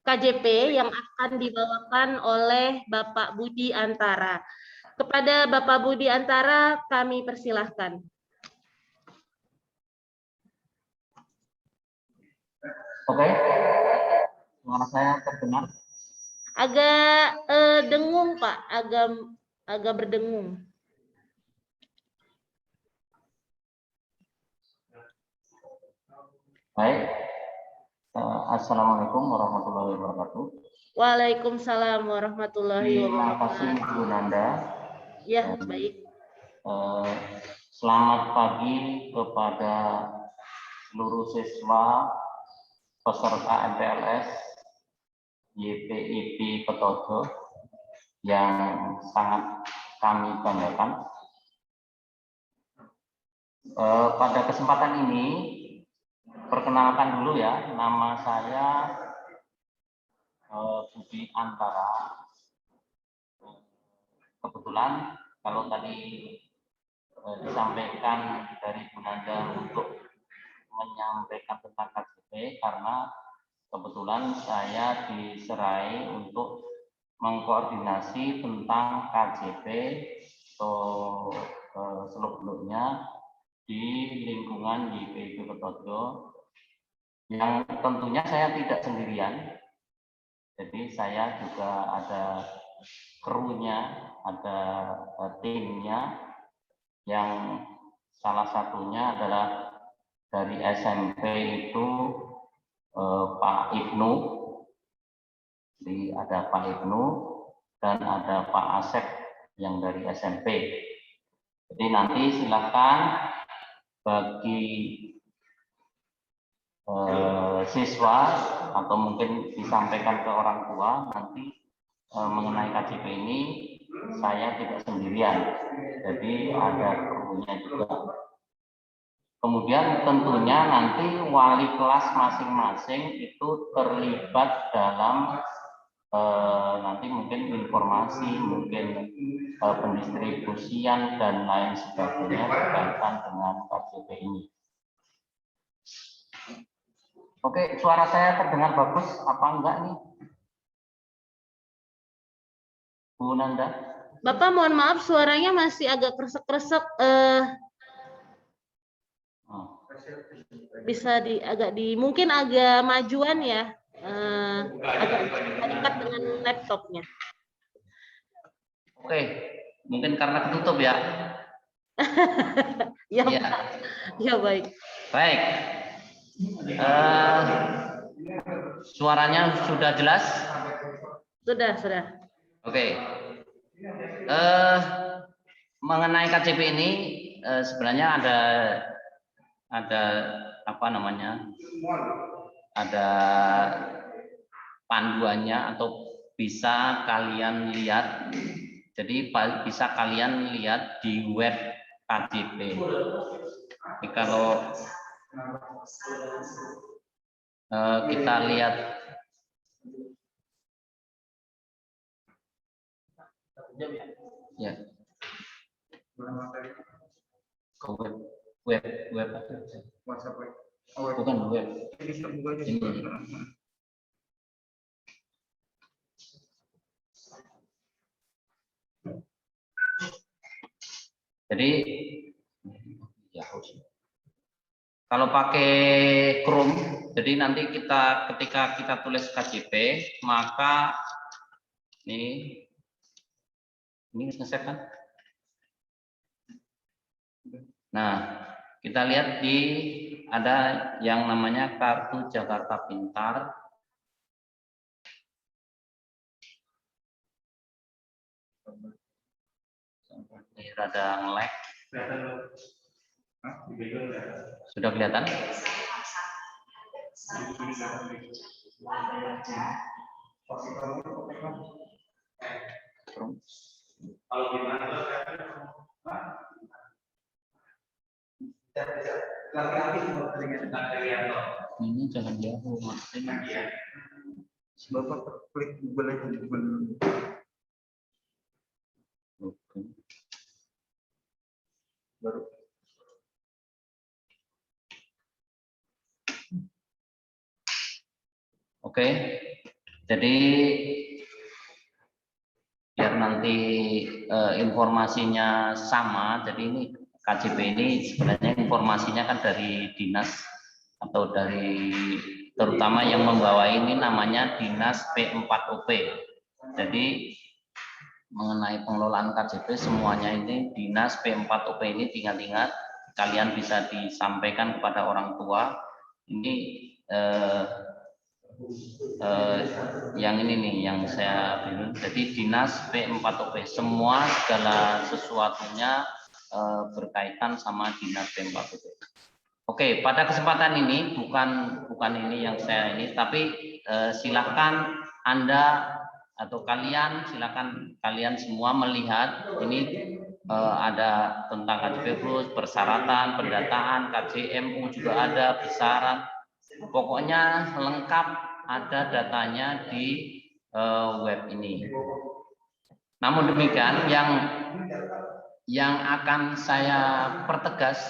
KJP yang akan dibawakan oleh Bapak Budi Antara. Kepada Bapak Budi Antara kami persilahkan. Oke, suara saya terdengar? Agak dengung Pak, agak berdengung. Baik, Assalamualaikum warahmatullahi wabarakatuh. Waalaikumsalam warahmatullahi Terima kasih wabarakatuh. Bu Nanda. Ya, baik. Selamat pagi kepada seluruh siswa peserta MPLS YPIP Petojo yang sangat kami banggakan. Pada kesempatan ini, perkenalkan dulu ya, nama saya Budi Antara. Kebetulan kalau tadi disampaikan dari Bu Nanda untuk menyampaikan tentang KJP, karena kebetulan saya diserai untuk mengkoordinasi tentang KJP atau seluk-beluknya di lingkungan YPIP Petojo, yang tentunya saya tidak sendirian. Jadi saya juga ada krunya, ada timnya, yang salah satunya adalah dari SMP itu Pak Ibnu, jadi ada Pak Ibnu dan ada Pak Asep yang dari SMP. Jadi nanti silakan bagi siswa atau mungkin disampaikan ke orang tua nanti mengenai KJP ini. Saya tidak sendirian, jadi ada krunya juga. Kemudian tentunya nanti wali kelas masing-masing itu terlibat dalam nanti mungkin informasi, mungkin pendistribusian dan lain sebagainya berkaitan dengan KJP ini. Oke, suara saya terdengar bagus apa enggak nih, Bu Nanda? Bapak mohon maaf suaranya masih agak kresek-kresek. Bisa mungkin agak majuan ya, agak dekat dengan laptopnya. Oke, mungkin karena ketutup ya. Ya, ya. Ya baik. Baik. Suaranya sudah jelas? Sudah. Oke. Mengenai KJP ini sebenarnya ada apa namanya? Ada panduannya atau bisa kalian lihat. Jadi bisa kalian lihat di web KJP. Jadi kalau kita lihat ya web bukan web ini. Jadi ya kalau pakai Chrome, jadi nanti ketika kita tulis KJP, maka ini nge-save kan? Nah, kita lihat ada yang namanya Kartu Jakarta Pintar. Ini rada nge-lag. Sudah kelihatan? Ini jangan jauh, maksudnya. Bapak klik Google aja. Oke. Baru. Oke, jadi biar nanti informasinya sama. Jadi ini KJP ini sebenarnya informasinya kan dari dinas atau dari terutama yang membawa ini namanya Dinas P4OP. Jadi mengenai pengelolaan KJP semuanya ini Dinas P4OP ini tinggal ingat kalian bisa disampaikan kepada orang tua. Ini yang ini nih yang saya bingung. Jadi dinas P4OP, semua segala sesuatunya berkaitan sama dinas P4OP. Oke, pada kesempatan ini bukan ini yang saya ini, tapi silakan Anda atau silakan kalian semua melihat ini ada tentang KJP Plus, persyaratan, pendataan, KJMU juga ada, besaran. Pokoknya lengkap, ada datanya di web ini. Namun demikian yang akan saya pertegas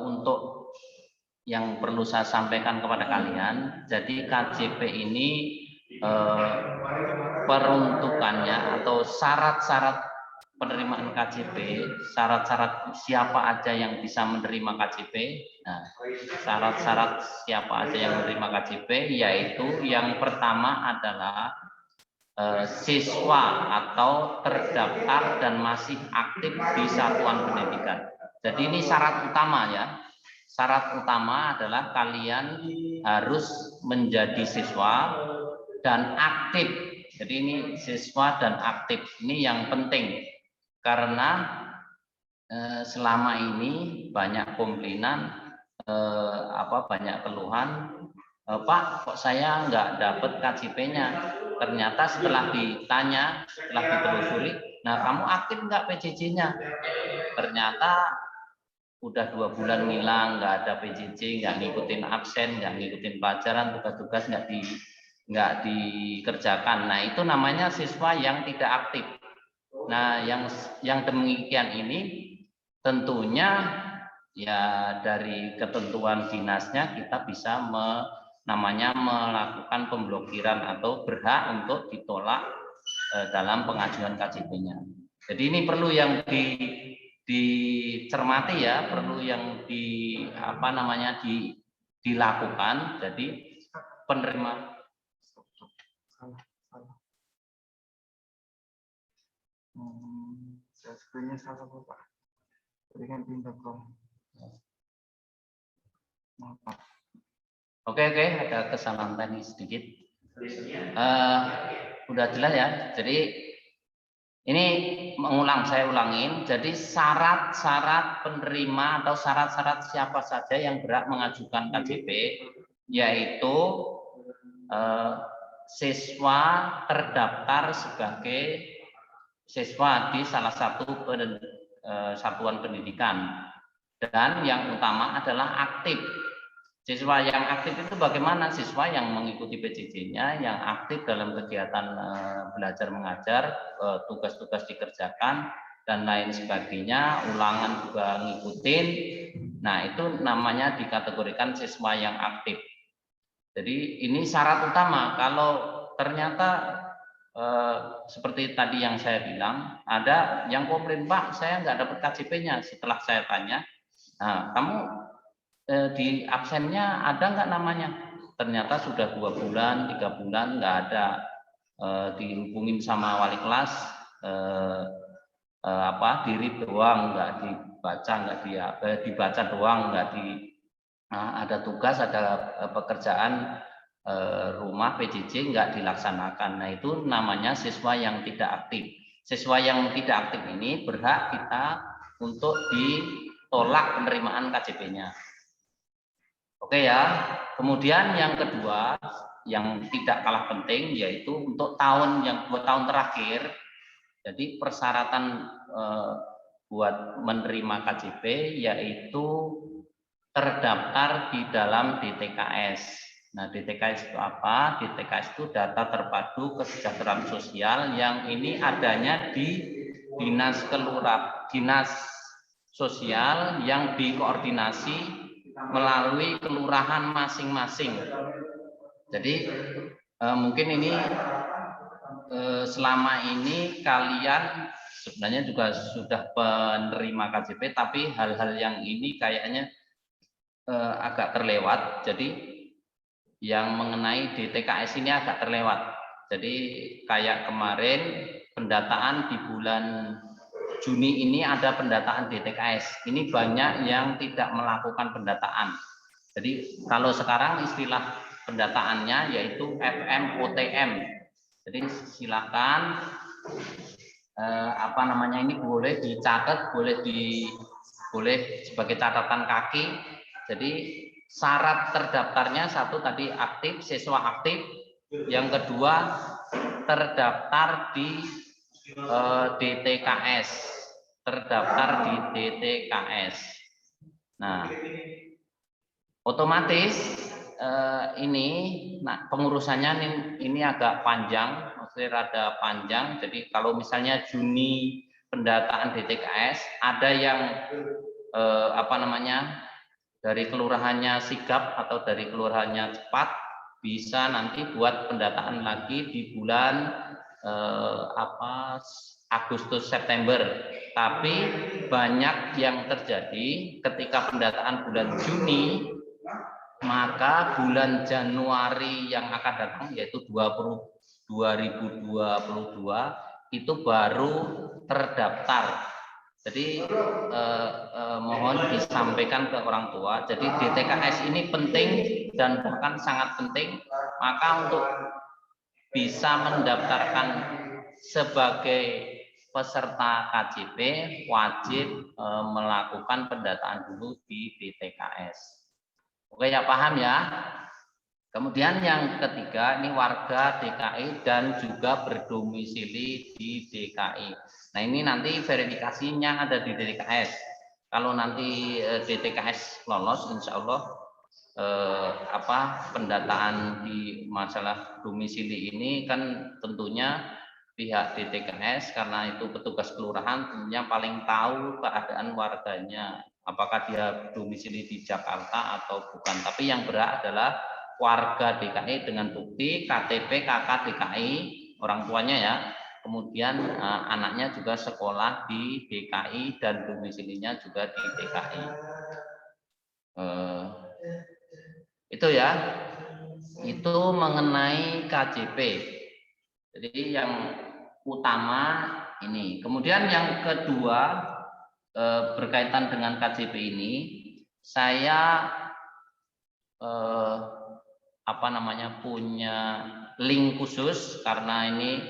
untuk yang perlu saya sampaikan kepada kalian, jadi KJP ini peruntukannya atau syarat-syarat penerimaan KJP, syarat-syarat siapa aja yang bisa menerima KJP. Nah, syarat-syarat siapa aja yang menerima KJP yaitu yang pertama adalah siswa atau terdaftar dan masih aktif di satuan pendidikan. Jadi ini syarat utama ya. Syarat utama adalah kalian harus menjadi siswa dan aktif. Jadi ini siswa dan aktif ini yang penting karena selama ini banyak komplainan, banyak keluhan, Pak, kok saya nggak dapat KJP-nya? Ternyata setelah ditanya, setelah ditelusuri, nah kamu aktif nggak PJJ-nya? Ternyata udah 2 bulan ngilang, nggak ada PJJ, nggak ngikutin absen, nggak ngikutin pelajaran, tugas-tugas nggak dikerjakan. Nah itu namanya siswa yang tidak aktif. Nah yang demikian ini tentunya ya dari ketentuan dinasnya kita bisa melakukan pemblokiran atau berhak untuk ditolak dalam pengajuan KJP-nya. Jadi ini perlu yang dicermati ya, perlu yang dilakukan. Jadi penerima screen-nya salah Pak. Berikan pindah.com. Oke, ada kesalahan teknis sedikit. Udah jelas ya. Jadi ini saya ulangin. Jadi syarat-syarat penerima atau syarat-syarat siapa saja yang berhak mengajukan KJP yaitu siswa terdaftar sebagai siswa di salah satu satuan pendidikan dan yang utama adalah aktif. Siswa yang aktif itu bagaimana? Siswa yang mengikuti PJJ-nya, yang aktif dalam kegiatan belajar mengajar, tugas-tugas dikerjakan dan lain sebagainya, ulangan juga ngikutin. Nah, itu namanya dikategorikan siswa yang aktif. Jadi ini syarat utama. Kalau ternyata seperti tadi yang saya bilang, ada yang komplain, Pak, saya nggak dapat KJP-nya. Setelah saya tanya, nah, kamu di absennya ada nggak namanya? Ternyata sudah 2 bulan, 3 bulan nggak ada. Dihubungin sama wali kelas, diri doang, nggak dibaca, dibaca doang, nggak ada tugas, ada pekerjaan rumah PJJ nggak dilaksanakan. Nah itu namanya siswa yang tidak aktif. Siswa yang tidak aktif ini berhak kita untuk ditolak penerimaan KJP-nya. Oke ya. Kemudian yang kedua yang tidak kalah penting yaitu untuk 2 tahun terakhir. Jadi persyaratan buat menerima KJP yaitu terdaftar di dalam DTKS. Nah, DTKS itu apa? DTKS itu data terpadu kesejahteraan sosial yang ini adanya di dinas sosial yang dikoordinasi melalui kelurahan masing-masing. Jadi mungkin ini selama ini kalian sebenarnya juga sudah penerima KJP, tapi hal-hal yang ini kayaknya agak terlewat. Jadi yang mengenai DTKS ini agak terlewat. Jadi kayak kemarin pendataan di bulan Juni ini ada pendataan DTKS. Ini banyak yang tidak melakukan pendataan. Jadi kalau sekarang istilah pendataannya yaitu FMOTM. Jadi silakan apa namanya ini boleh dicatat, boleh sebagai catatan kaki. Jadi syarat terdaftarnya satu tadi aktif, siswa aktif. Yang kedua terdaftar di DTKS, terdaftar di DTKS. Nah, otomatis ini, nah pengurusannya ini agak panjang, maksudnya rada panjang. Jadi kalau misalnya Juni pendataan DTKS, ada yang apa namanya dari kelurahannya sigap atau dari kelurahannya cepat, bisa nanti buat pendataan lagi di bulan Agustus September. Tapi banyak yang terjadi ketika pendataan bulan Juni, maka bulan Januari yang akan datang yaitu 2022 itu baru terdaftar. Jadi mohon disampaikan ke orang tua. Jadi DTKS ini penting dan bahkan sangat penting. Maka untuk bisa mendaftarkan sebagai peserta KJP wajib melakukan pendataan dulu di DTKS. Oke ya, paham ya? Kemudian yang ketiga ini warga DKI dan juga berdomisili di DKI. Nah ini nanti verifikasinya ada di DTKS. Kalau nanti DTKS lolos, insya Allah pendataan di masalah domisili ini kan tentunya pihak DTKS karena itu petugas kelurahan tentunya paling tahu keadaan warganya. Apakah dia domisili di Jakarta atau bukan. Tapi yang berhak adalah warga DKI dengan bukti KTP KK DKI orang tuanya ya, kemudian anaknya juga sekolah di DKI dan domisilinya juga di DKI. Itu ya, itu mengenai KJP. Jadi yang utama ini. Kemudian yang kedua berkaitan dengan KJP ini, saya punya link khusus karena ini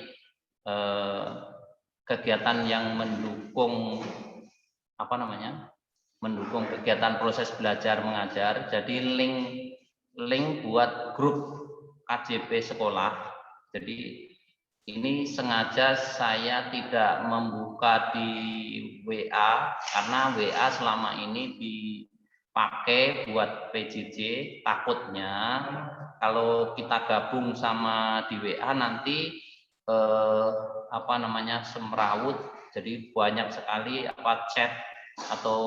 kegiatan yang mendukung mendukung kegiatan proses belajar mengajar. Jadi link buat grup KJP sekolah. Jadi ini sengaja saya tidak membuka di WA karena WA selama ini dipakai buat PJJ. Takutnya kalau kita gabung sama di WA nanti semrawut, jadi banyak sekali chat atau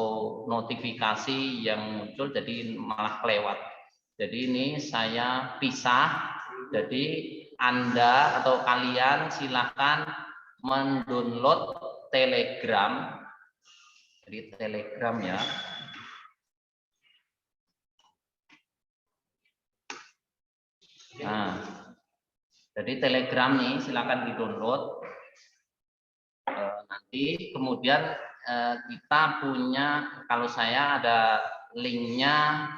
notifikasi yang muncul, jadi malah kelewat. Jadi ini saya pisah. Jadi Anda atau kalian silakan mendownload Telegram. Jadi Telegram ya. Nah, jadi Telegram nih silakan di-download. Nanti kemudian kita punya, kalau saya ada linknya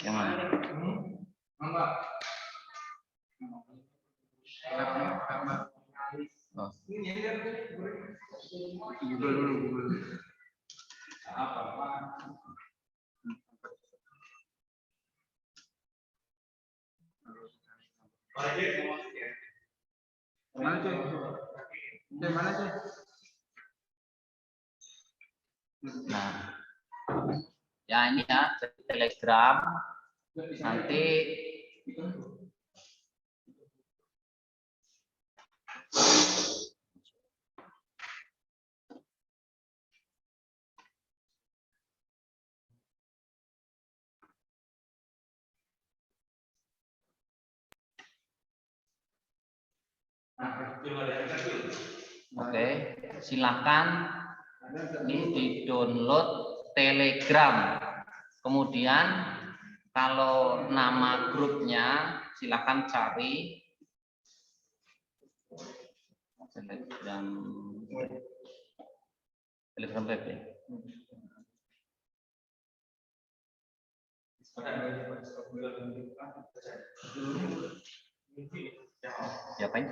yang mana? Oh. Nah, ya ini ya Telegram nanti oke, silakan ini di-download Telegram. Kemudian kalau nama grupnya silakan cari Telegram web ya. Siapain?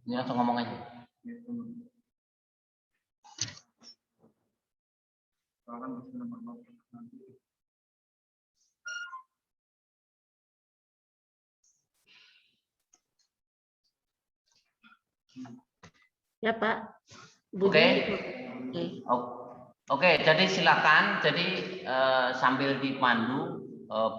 Ini langsung ngomong aja. Ya Pak. Oke. Oke, jadi silakan. Jadi sambil dipandu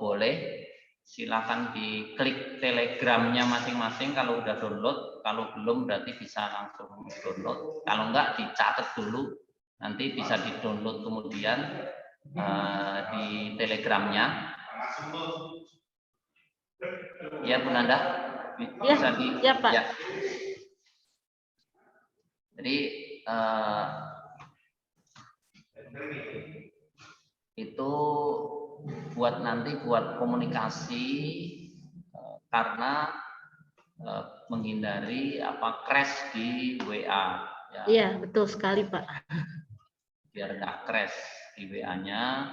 boleh. Silakan diklik telegramnya masing-masing kalau udah download. Kalau belum berarti bisa langsung download. Kalau enggak dicatat dulu. Nanti bisa di-download kemudian di telegramnya. Ya Bu Nanda? Bisa ya Pak. Ya. Jadi itu buat nanti buat komunikasi karena menghindari crash di WA. Ya. Iya betul sekali Pak. Biar nggak crash di WA-nya.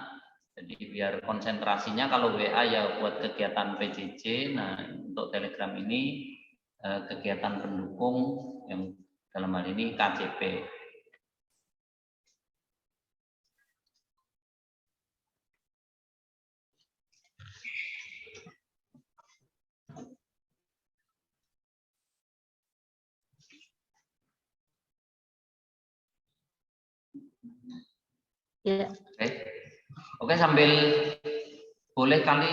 Jadi biar konsentrasinya kalau WA ya buat kegiatan PJJ. Nah untuk Telegram ini kegiatan pendukung yang dalam hal ini KJP. Ya. Oke, sambil boleh kali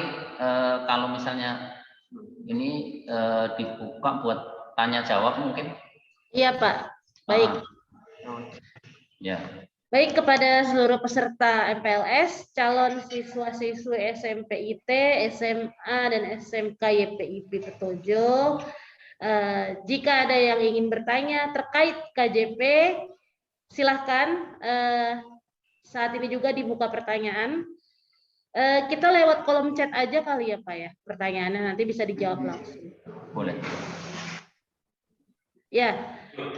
kalau misalnya ini dibuka buat tanya jawab mungkin. Iya Pak. Baik. Ya. Baik, kepada seluruh peserta MPLS, calon siswa-siswi SMP IT, SMA dan SMK YPIP Petojo, jika ada yang ingin bertanya terkait KJP, silahkan. Saat ini juga dibuka pertanyaan. Kita lewat kolom chat aja kali ya Pak ya, pertanyaannya nanti bisa dijawab langsung. Boleh. Ya,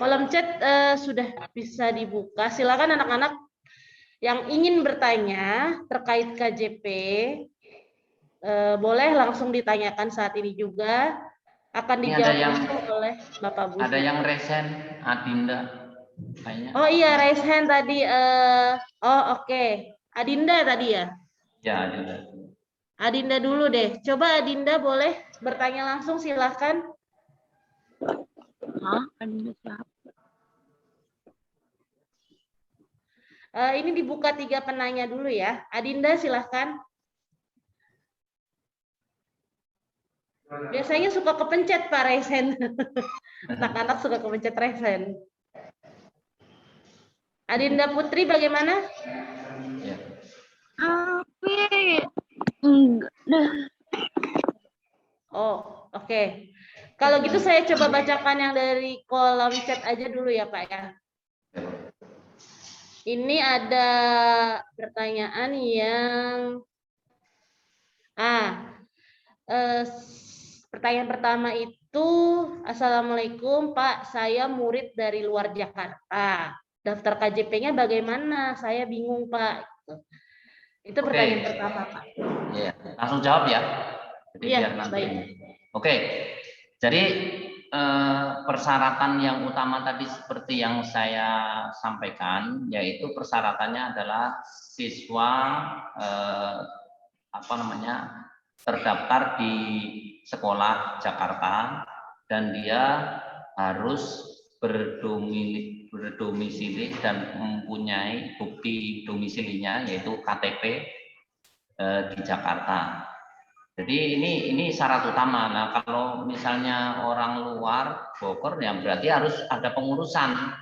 kolom chat sudah bisa dibuka. Silakan anak-anak yang ingin bertanya terkait KJP, boleh langsung ditanyakan saat ini juga. Akan dijawab oleh Bapak Budi. Ada yang resen, Adinda. Kayaknya. Oh iya, raise hand tadi. Oke. Adinda tadi ya? Ya, Adinda. Adinda dulu deh. Coba Adinda boleh bertanya langsung, silahkan. Adinda siapa? Ini dibuka 3 penanya dulu ya. Adinda silahkan. Biasanya suka kepencet Pak raise hand. Anak-anak suka kepencet raise hand. Adinda Putri bagaimana? Ya. Oh, oke. Kalau gitu saya coba bacakan yang dari kolom chat aja dulu ya Pak ya. Ini ada pertanyaan yang pertanyaan pertama itu, Assalamualaikum Pak, saya murid dari luar Jakarta. Daftar KJP-nya bagaimana? Saya bingung Pak. Itu pertanyaan pertama Pak. Ya, langsung jawab ya. Jadi ya, biar nanti. baik. Oke. Jadi persyaratan yang utama tadi seperti yang saya sampaikan, yaitu persyaratannya adalah siswa terdaftar di sekolah Jakarta dan dia harus berdomisili dan mempunyai bukti domisilinya yaitu KTP di Jakarta. Jadi ini syarat utama. Nah, kalau misalnya orang luar Bogor ya berarti harus ada pengurusan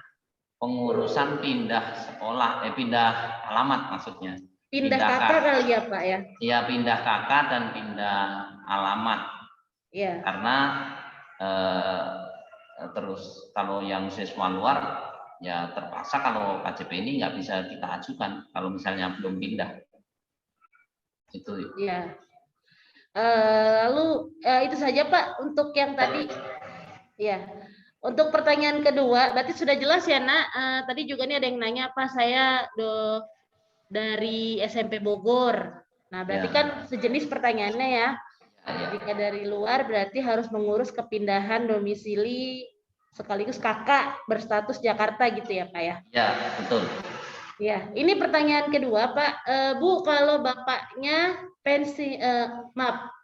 pindah sekolah, pindah alamat maksudnya. Pindah kakak kali ya Pak ya? Iya, pindah kakak dan pindah alamat. Iya. Karena terus kalau yang siswa luar ya terpaksa kalau KJP ini nggak bisa kita ajukan kalau misalnya belum pindah. Itu. Iya. Lalu itu saja Pak untuk yang tadi. Ya. Untuk pertanyaan kedua, berarti sudah jelas ya Nak. Tadi juga nih ada yang nanya apa saya dari SMP Bogor. Nah berarti kan sejenis pertanyaannya ya. Jika dari luar berarti harus mengurus kepindahan domisili sekaligus kakak berstatus Jakarta gitu ya Pak ya? Ya betul. Ya, ini pertanyaan kedua Pak. Bu, kalau bapaknya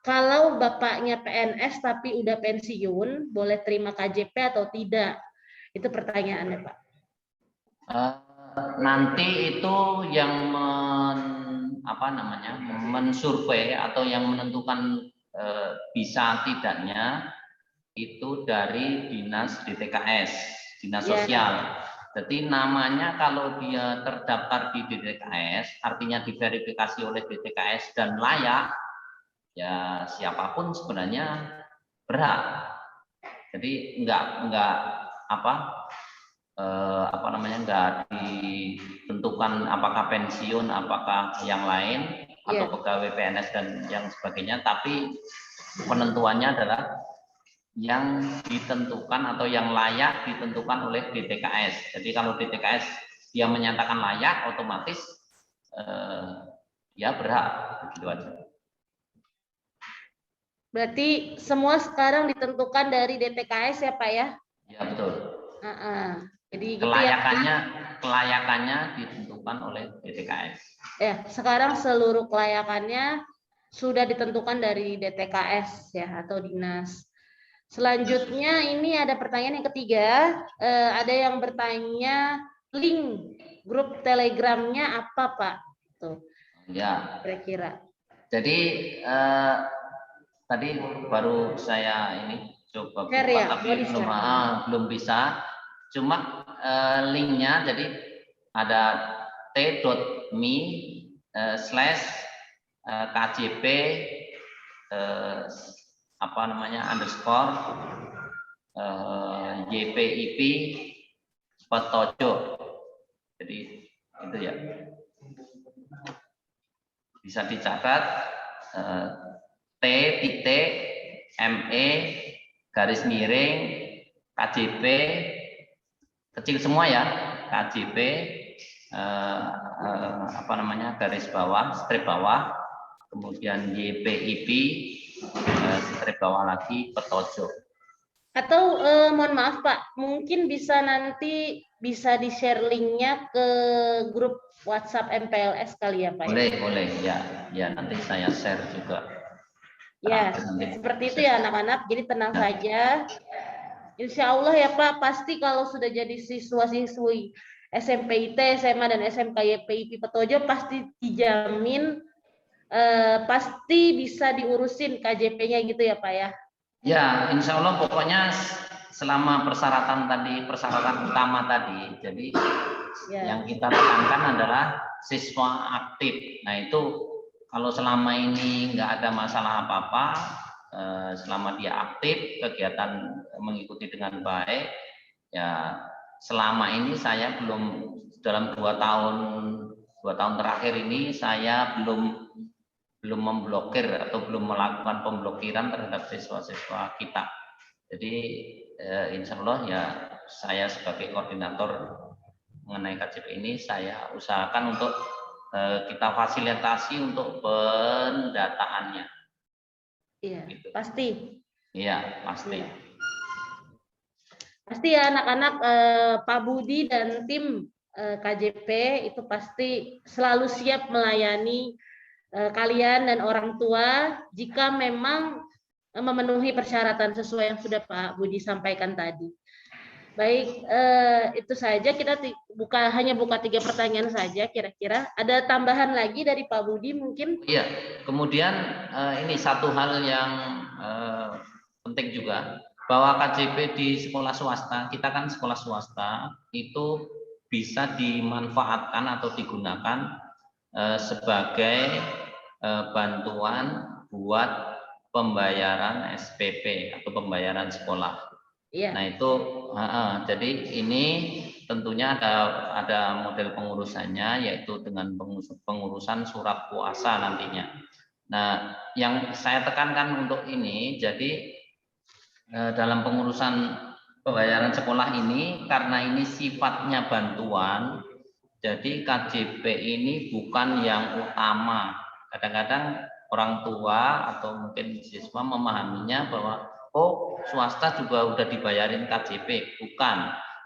kalau bapaknya PNS tapi udah pensiun, boleh terima KJP atau tidak? Itu pertanyaannya Pak. Nanti itu yang mensurvei atau yang menentukan bisa tidaknya itu dari dinas DTKS, dinas sosial. Jadi namanya kalau dia terdaftar di DTKS, artinya diverifikasi oleh DTKS dan layak, ya siapapun sebenarnya berhak. Jadi nggak ditentukan apakah pensiun, apakah yang lain atau pegawai PNS dan yang sebagainya, tapi penentuannya adalah yang ditentukan atau yang layak ditentukan oleh DTKS. Jadi kalau DTKS dia menyatakan layak, otomatis ya berhak, begitu aja. Berarti semua sekarang ditentukan dari DTKS ya Pak ya? Ya betul. Jadi kelayakannya ditentukan oleh DTKS. Ya, sekarang seluruh kelayakannya sudah ditentukan dari DTKS ya atau dinas. Selanjutnya ini ada pertanyaan yang ketiga, ada yang bertanya link grup Telegramnya apa Pak? Tuh. Ya. Kira-kira. Jadi tadi baru saya ini coba buka, ya, tapi belum bisa. Cuma linknya jadi ada t.me/kjp YPIP Petojo. Jadi itu ya. Bisa dicatat t.me/KJP kecil semua ya, KJP garis bawah, strip bawah, kemudian YPIP strip bawah lagi Petojo. Atau mohon maaf Pak, mungkin bisa nanti bisa di-share linknya ke grup WhatsApp MPLS kali ya Pak? Boleh ya nanti saya share juga. Ya, seperti itu ya anak-anak, jadi tenang saja. Insya Allah ya Pak, pasti kalau sudah jadi siswa-siswi SMP IT, SMA, dan SMK YPIP Petojo pasti dijamin pasti bisa diurusin KJP-nya gitu ya Pak ya? Ya, insya Allah pokoknya selama persyaratan utama tadi, jadi yang kita tekankan adalah siswa aktif. Nah itu kalau selama ini nggak ada masalah apa-apa, selama dia aktif, kegiatan mengikuti dengan baik, ya selama ini saya belum dalam 2 tahun terakhir ini saya belum memblokir atau belum melakukan pemblokiran terhadap siswa-siswa kita. Jadi insya Allah ya saya sebagai koordinator mengenai KJP ini saya usahakan untuk kita fasilitasi untuk pendataannya. Iya, gitu. Pasti. Iya, pasti. Pasti ya anak-anak Pak Budi dan tim KJP itu pasti selalu siap melayani kalian dan orang tua jika memang memenuhi persyaratan sesuai yang sudah Pak Budi sampaikan tadi. Baik, itu saja kita hanya buka 3 pertanyaan saja kira-kira. Ada tambahan lagi dari Pak Budi mungkin? Iya, kemudian ini satu hal yang penting juga, bahwa KJP di sekolah swasta, kita kan sekolah swasta, itu bisa dimanfaatkan atau digunakan sebagai bantuan buat pembayaran SPP atau pembayaran sekolah. Iya. Nah itu, jadi ini tentunya ada model pengurusannya, yaitu dengan pengurusan surat kuasa nantinya. Nah, yang saya tekankan untuk ini, jadi dalam pengurusan pembayaran sekolah ini, karena ini sifatnya bantuan, jadi KJP ini bukan yang utama. Kadang-kadang orang tua atau mungkin siswa memahaminya bahwa oh swasta juga udah dibayarin KJP. Bukan.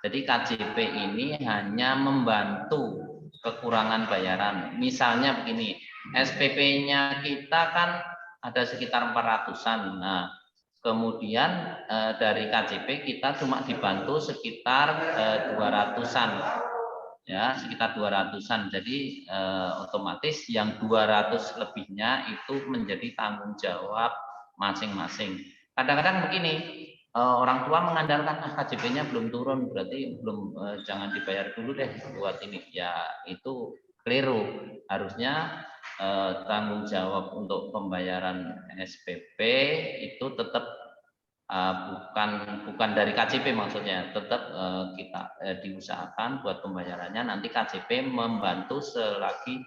Jadi KJP ini hanya membantu kekurangan bayaran. Misalnya begini, SPP-nya kita kan ada sekitar 400-an. Nah, kemudian dari KJP kita cuma dibantu sekitar 200-an. Ya, sekitar 200-an. Jadi otomatis yang 200 lebihnya itu menjadi tanggung jawab masing-masing. Kadang-kadang begini, orang tua mengandalkan KJP-nya belum turun, berarti belum jangan dibayar dulu deh buat ini. Ya, itu keliru. Harusnya tanggung jawab untuk pembayaran SPP itu tetap bukan dari KJP maksudnya, tetap kita diusahakan buat pembayarannya, nanti KJP membantu selagi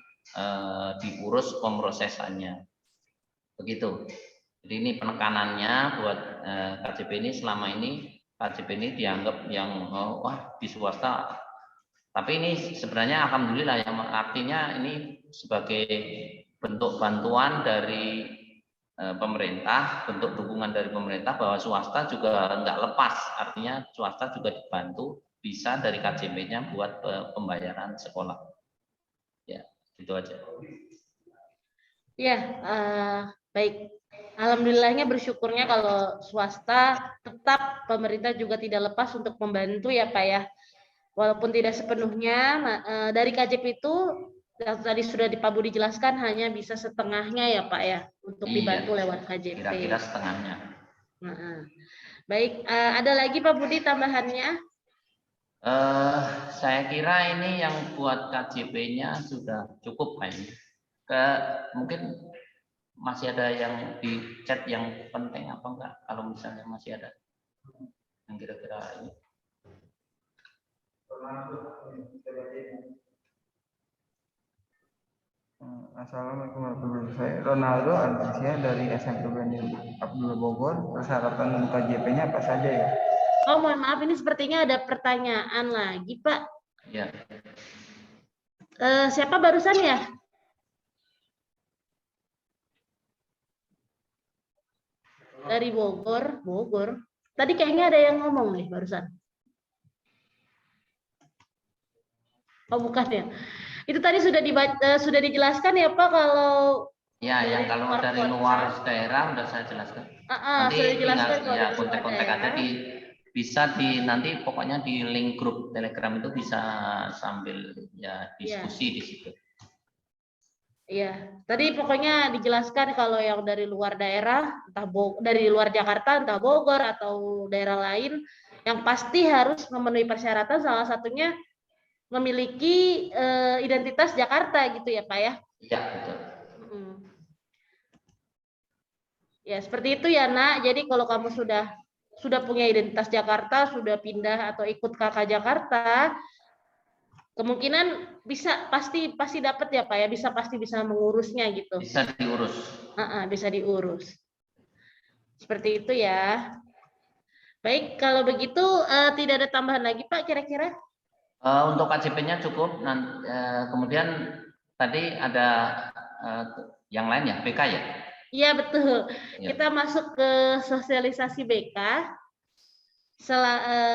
diurus pemrosesannya, begitu. Jadi ini penekanannya buat KJP ini. Selama ini KJP ini dianggap yang wah di swasta, tapi ini sebenarnya alhamdulillah, yang artinya ini sebagai bentuk bantuan dari pemerintah, bentuk dukungan dari pemerintah bahwa swasta juga enggak lepas, artinya swasta juga dibantu bisa dari KJP-nya buat pembayaran sekolah. Ya, itu aja. Ya, baik. Alhamdulillahnya bersyukurnya kalau swasta tetap pemerintah juga tidak lepas untuk membantu ya Pak ya. Walaupun tidak sepenuhnya dari KJP itu yang tadi sudah Pak Budi jelaskan hanya bisa setengahnya ya Pak ya untuk dibantu lewat KJP. Kira-kira setengahnya. Baik, ada lagi Pak Budi tambahannya? Saya kira ini yang buat KJP-nya sudah cukup kayaknya. Mungkin masih ada yang di chat yang penting apa enggak? Kalau misalnya masih ada yang kira-kira ini. Assalamualaikum warahmatullahi wabarakatuh. Saya Ronaldo Antasia dari SMP Abdullah Bogor. Persyaratan untuk KJP-nya apa saja ya? Oh, mohon maaf, ini sepertinya ada pertanyaan lagi Pak. Ya. Siapa barusan ya? Dari Bogor. Tadi kayaknya ada yang ngomong nih barusan. Oh, bukan ya. Itu tadi sudah dijelaskan ya Pak kalau ya, yang kalau dari luar daerah sudah saya jelaskan. Nanti sudah dijelaskan ya kontak-kontak aja bisa nanti pokoknya di link grup Telegram itu bisa sambil ya diskusi di situ. Iya, tadi pokoknya dijelaskan kalau yang dari luar daerah, dari luar Jakarta, entah Bogor atau daerah lain, yang pasti harus memenuhi persyaratan, salah satunya memiliki identitas Jakarta gitu ya Pak ya? Iya, betul. Ya seperti itu ya Nak. Jadi kalau kamu sudah punya identitas Jakarta, sudah pindah atau ikut KK Jakarta, kemungkinan pasti dapat ya Pak ya, pasti bisa mengurusnya gitu. Bisa diurus. Bisa diurus. Seperti itu ya. Baik, kalau begitu tidak ada tambahan lagi Pak kira-kira? Untuk KJP-nya cukup. Kemudian tadi ada yang lain ya, BK ya? Iya betul. Ya. Kita masuk ke sosialisasi BK.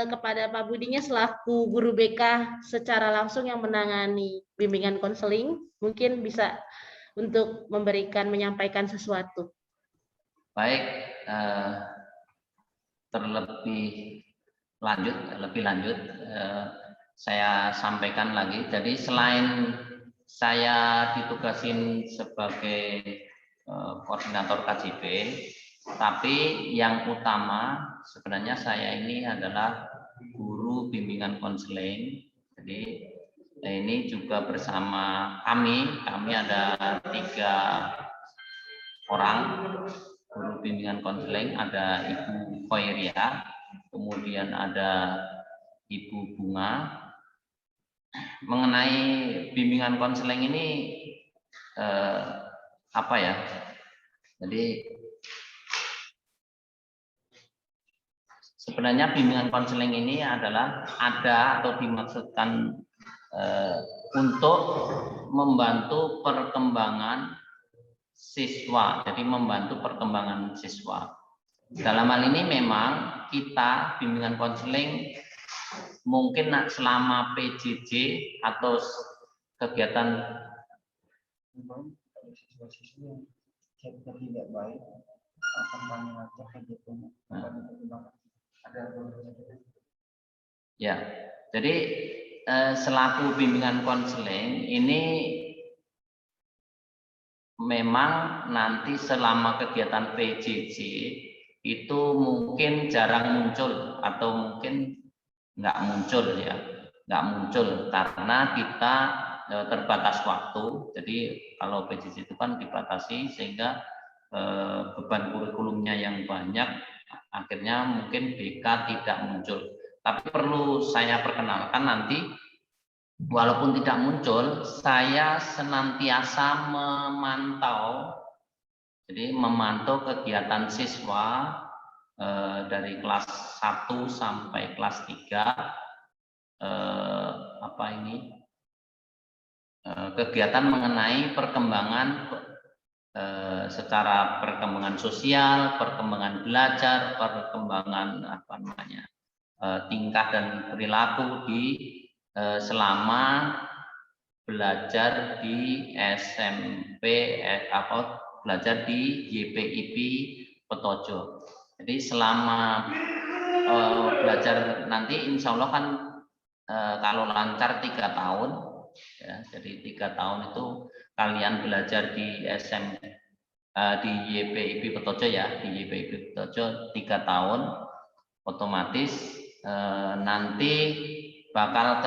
Kepada Pak Budinya selaku guru BK secara langsung yang menangani bimbingan konseling, mungkin bisa untuk menyampaikan sesuatu. Baik, lebih lanjut, saya sampaikan lagi. Jadi selain saya ditugasin sebagai koordinator KJP, tapi yang utama sebenarnya saya ini adalah guru bimbingan konseling. Jadi ini juga bersama kami ada 3 orang guru bimbingan konseling, ada Ibu Khoiria, kemudian ada Ibu Bunga. Mengenai bimbingan konseling ini apa ya? Jadi sebenarnya bimbingan konseling ini adalah ada atau dimaksudkan untuk membantu perkembangan siswa, jadi membantu perkembangan siswa. Dalam hal ini memang kita bimbingan konseling mungkin selama PJJ atau kegiatan tidak baik akan kami lacak ya. Jadi selaku bimbingan konseling ini memang nanti selama kegiatan PJJ itu mungkin jarang muncul atau mungkin nggak muncul ya, nggak muncul karena kita terbatas waktu. Jadi kalau PJJ itu kan dibatasi sehingga beban kurikulumnya yang banyak, akhirnya mungkin BK tidak muncul. Tapi perlu saya perkenalkan nanti, walaupun tidak muncul, saya senantiasa memantau, jadi memantau kegiatan siswa dari kelas 1 sampai kelas 3, kegiatan mengenai perkembangan secara perkembangan sosial, perkembangan belajar, perkembangan tingkah dan perilaku di selama belajar di SMP belajar di YPIP Petojo. Jadi selama belajar nanti insya Allah kan kalau lancar 3 tahun ya, jadi 3 tahun itu kalian belajar di di YPIP Petojo ya, di YPIP Petojo 3 tahun, otomatis nanti bakal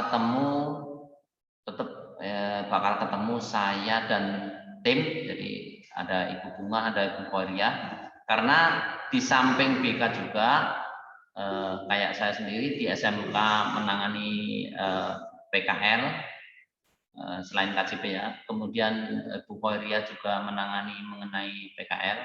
ketemu saya dan tim. Jadi ada Ibu Bunga, ada Ibu Khoiria, karena di samping BK juga kayak saya sendiri di SMK menangani PKL selain KJP ya, kemudian Ibu Khoiria juga menangani PKL,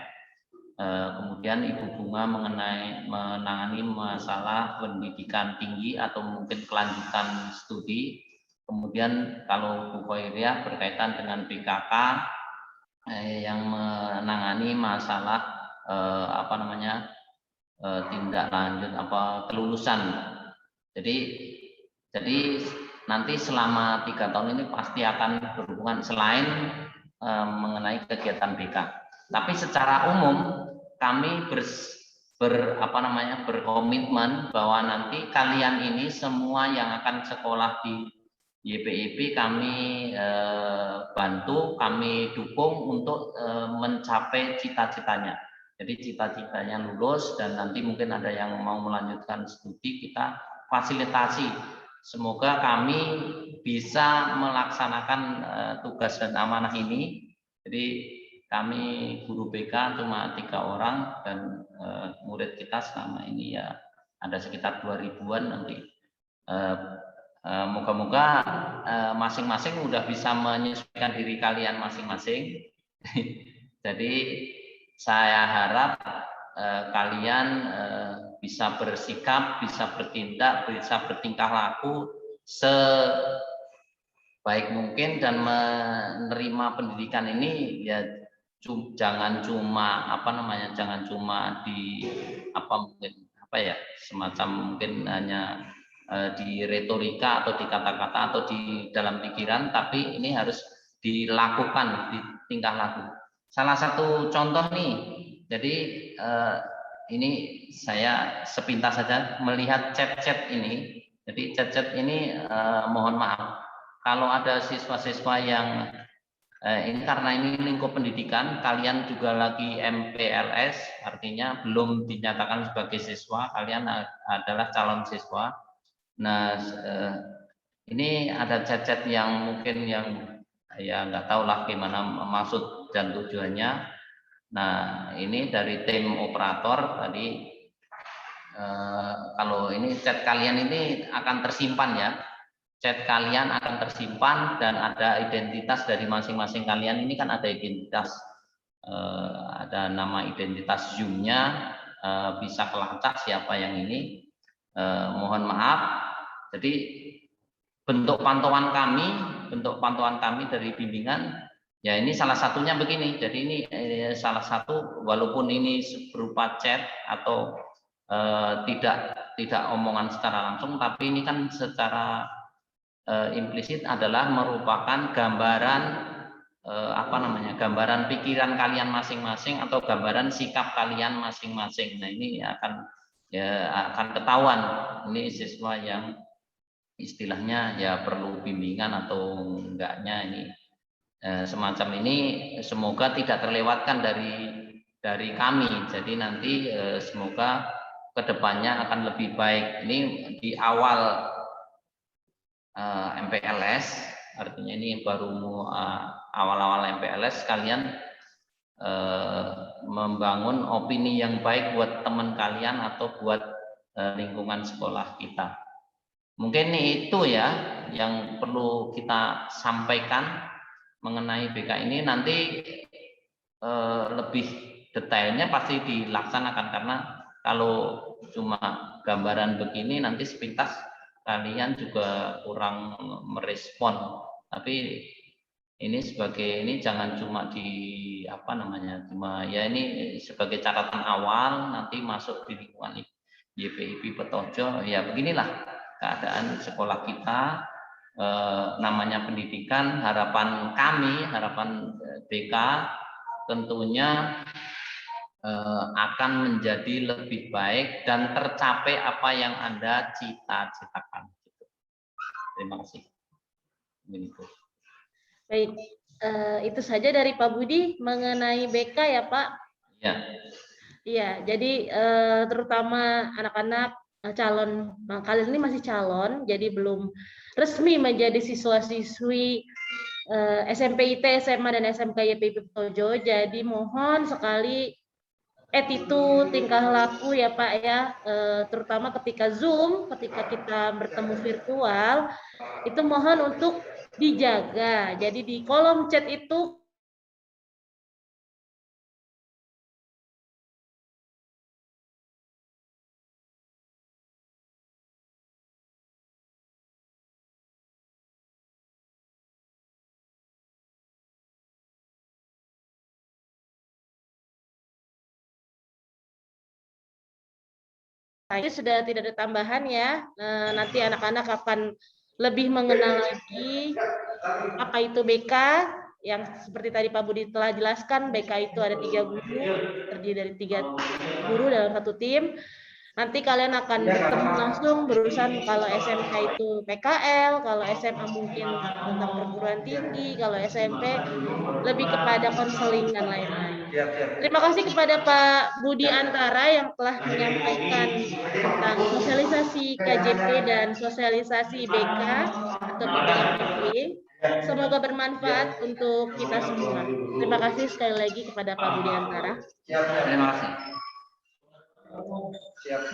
kemudian Ibu Bunga menangani masalah pendidikan tinggi atau mungkin kelanjutan studi, kemudian kalau Bu Khoiria berkaitan dengan BKK yang menangani masalah tindak lanjut kelulusan. Jadi nanti selama 3 tahun ini pasti akan berhubungan selain mengenai kegiatan BK. Tapi secara umum kami berkomitmen bahwa nanti kalian ini semua yang akan sekolah di YPIP kami bantu, kami dukung untuk mencapai cita-citanya. Jadi cita-citanya lulus dan nanti mungkin ada yang mau melanjutkan studi, kita fasilitasi. Semoga kami bisa melaksanakan tugas dan amanah ini. Jadi kami guru BK cuma 3 orang dan murid kita selama ini ya ada sekitar 2000-an nanti. Moga-moga masing-masing udah bisa menyesuaikan diri kalian masing-masing. Jadi saya harap kalian bisa bersikap, bisa bertindak, bisa bertingkah laku sebaik mungkin dan menerima pendidikan ini ya jangan cuma di semacam mungkin hanya di retorika atau di kata-kata atau di dalam pikiran, tapi ini harus dilakukan di tingkah laku. Salah satu contoh nih, jadi ini saya sepintas saja melihat chat-chat ini. Jadi chat-chat ini mohon maaf kalau ada siswa-siswa yang ini karena ini lingkup pendidikan, kalian juga lagi MPLS, artinya belum dinyatakan sebagai siswa, kalian adalah calon siswa. Nah, ini ada chat-chat yang mungkin yang ya nggak tahu lah gimana maksud dan tujuannya. Nah, ini dari tim operator tadi, kalau ini chat kalian ini akan tersimpan ya. Chat kalian akan tersimpan dan ada identitas dari masing-masing kalian. Ini kan ada identitas, ada nama identitas Zoom-nya, bisa kelacak siapa yang ini. Mohon maaf. Jadi bentuk pantauan kami dari bimbingan, ya ini salah satunya begini. Jadi ini salah satu, walaupun ini berupa chat atau tidak omongan secara langsung, tapi ini kan secara implisit adalah merupakan gambaran gambaran pikiran kalian masing-masing atau gambaran sikap kalian masing-masing. Nah, ini akan ketahuan ini siswa yang istilahnya ya perlu bimbingan atau enggaknya ini. Semacam ini semoga tidak terlewatkan dari kami. Jadi nanti semoga kedepannya akan lebih baik. Ini di awal MPLS, artinya ini baru awal-awal MPLS, kalian membangun opini yang baik buat teman kalian atau buat lingkungan sekolah kita. Mungkin itu ya yang perlu kita sampaikan mengenai BK ini. Nanti lebih detailnya pasti dilaksanakan, karena kalau cuma gambaran begini nanti sepintas kalian juga kurang merespon. Tapi ini jangan cuma cuma ya ini sebagai catatan awal, nanti masuk di lingkungan YPIP Petojo. Ya beginilah keadaan sekolah kita, namanya pendidikan. Harapan kami, harapan BK tentunya akan menjadi lebih baik dan tercapai apa yang Anda cita-citakan. Terima kasih. Baik, itu saja dari Pak Budi mengenai BK ya Pak. Ya. Iya, jadi terutama anak-anak calon, kalian ini masih calon, jadi belum resmi menjadi siswa-siswi SMP-IT, SMA, dan SMK YPIP Petojo. Jadi mohon sekali attitude, tingkah laku ya Pak ya, terutama ketika Zoom, ketika kita bertemu virtual, itu mohon untuk dijaga. Jadi di kolom chat itu ini sudah tidak ada tambahan ya. Nanti anak-anak akan lebih mengenal lagi apa itu BK, yang seperti tadi Pak Budi telah jelaskan. BK itu ada 3 guru, terdiri dari 3 guru dalam satu tim. Nanti kalian akan bertemu langsung berurusan, kalau SMK itu PKL, kalau SMA mungkin tentang perguruan tinggi, kalau SMP lebih kepada konseling dan lain-lain. Terima kasih kepada Pak Budi Antara yang telah menyampaikan tentang sosialisasi KJP dan sosialisasi BK atau BKYP. Semoga bermanfaat untuk kita semua. Terima kasih sekali lagi kepada Pak Budi Antara. Terima kasih.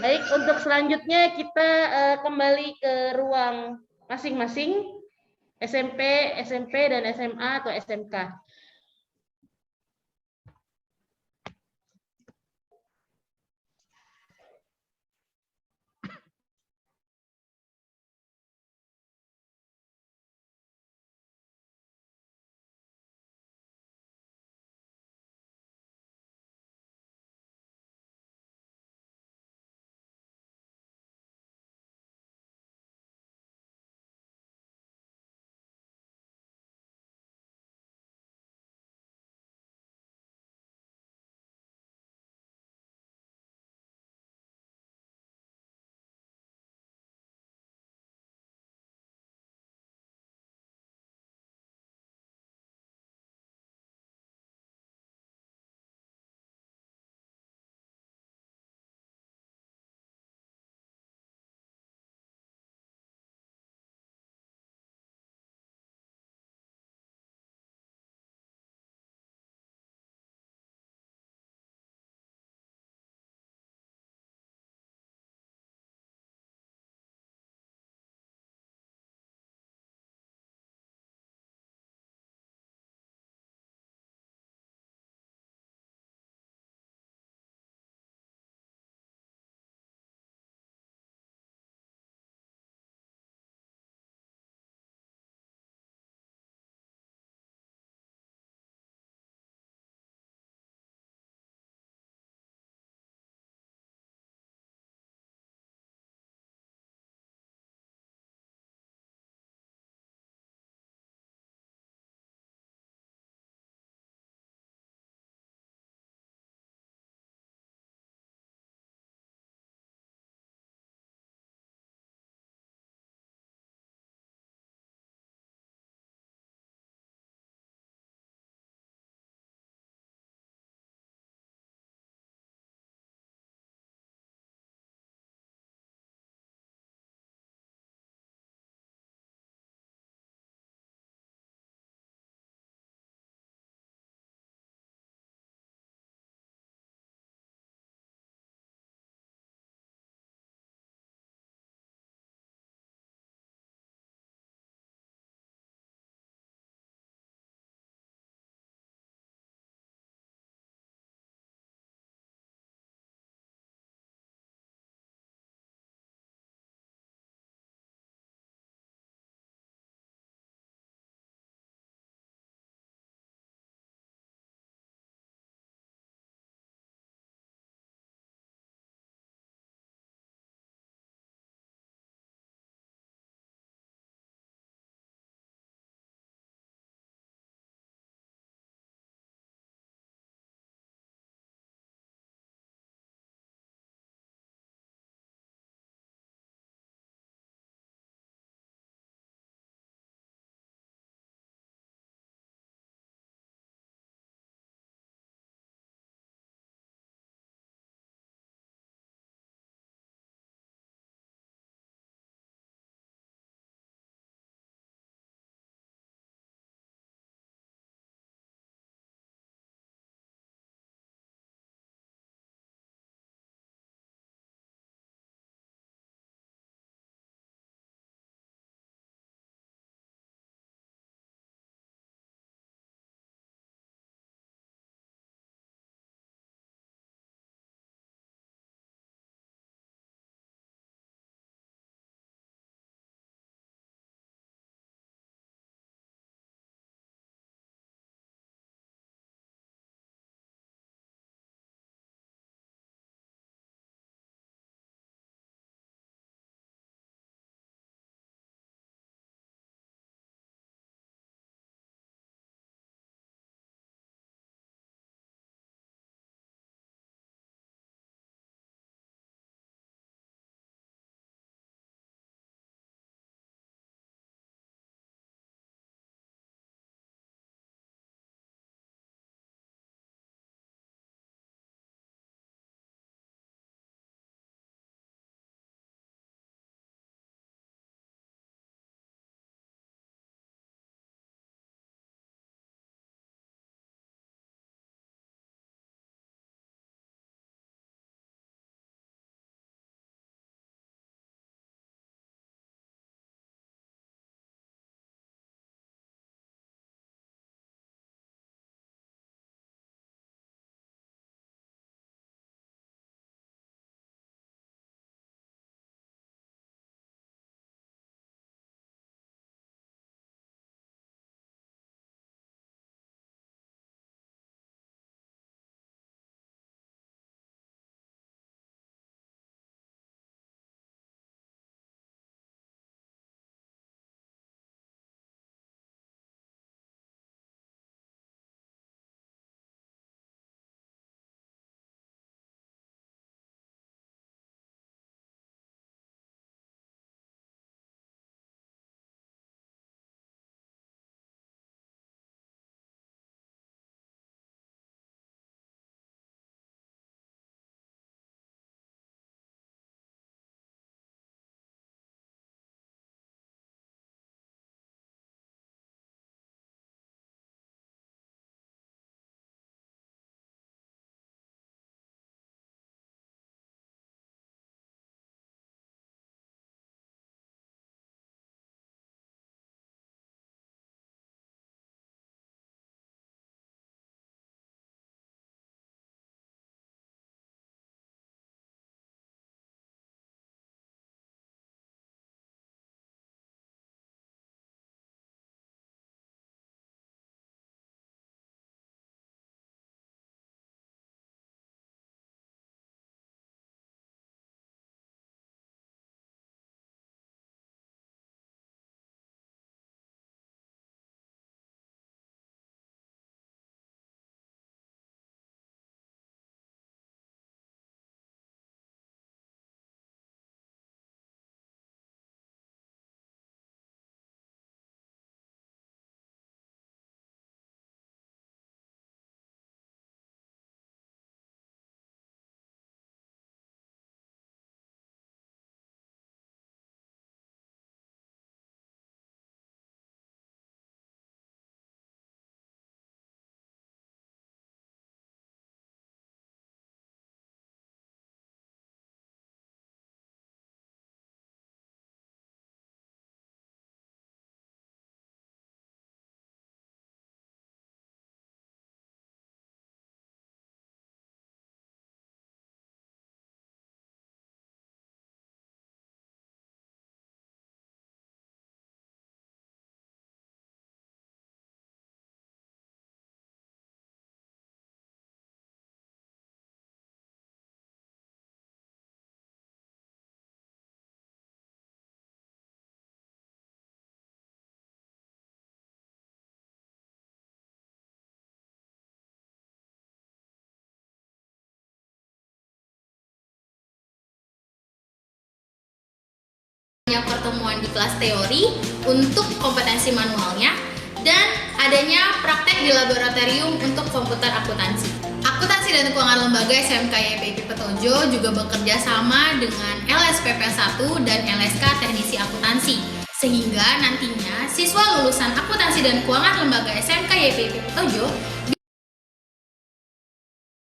Baik, untuk selanjutnya kita kembali ke ruang masing-masing, SMP, dan SMA atau SMK. adanya pertemuan di kelas teori untuk kompetensi manualnya, dan adanya praktek di laboratorium untuk komputer akuntansi. Akuntansi dan Keuangan Lembaga SMK YPIP Petojo juga bekerja sama dengan LSPP 1 dan LSK Teknisi Akuntansi, sehingga nantinya siswa lulusan Akuntansi dan Keuangan Lembaga SMK YPIP Petojo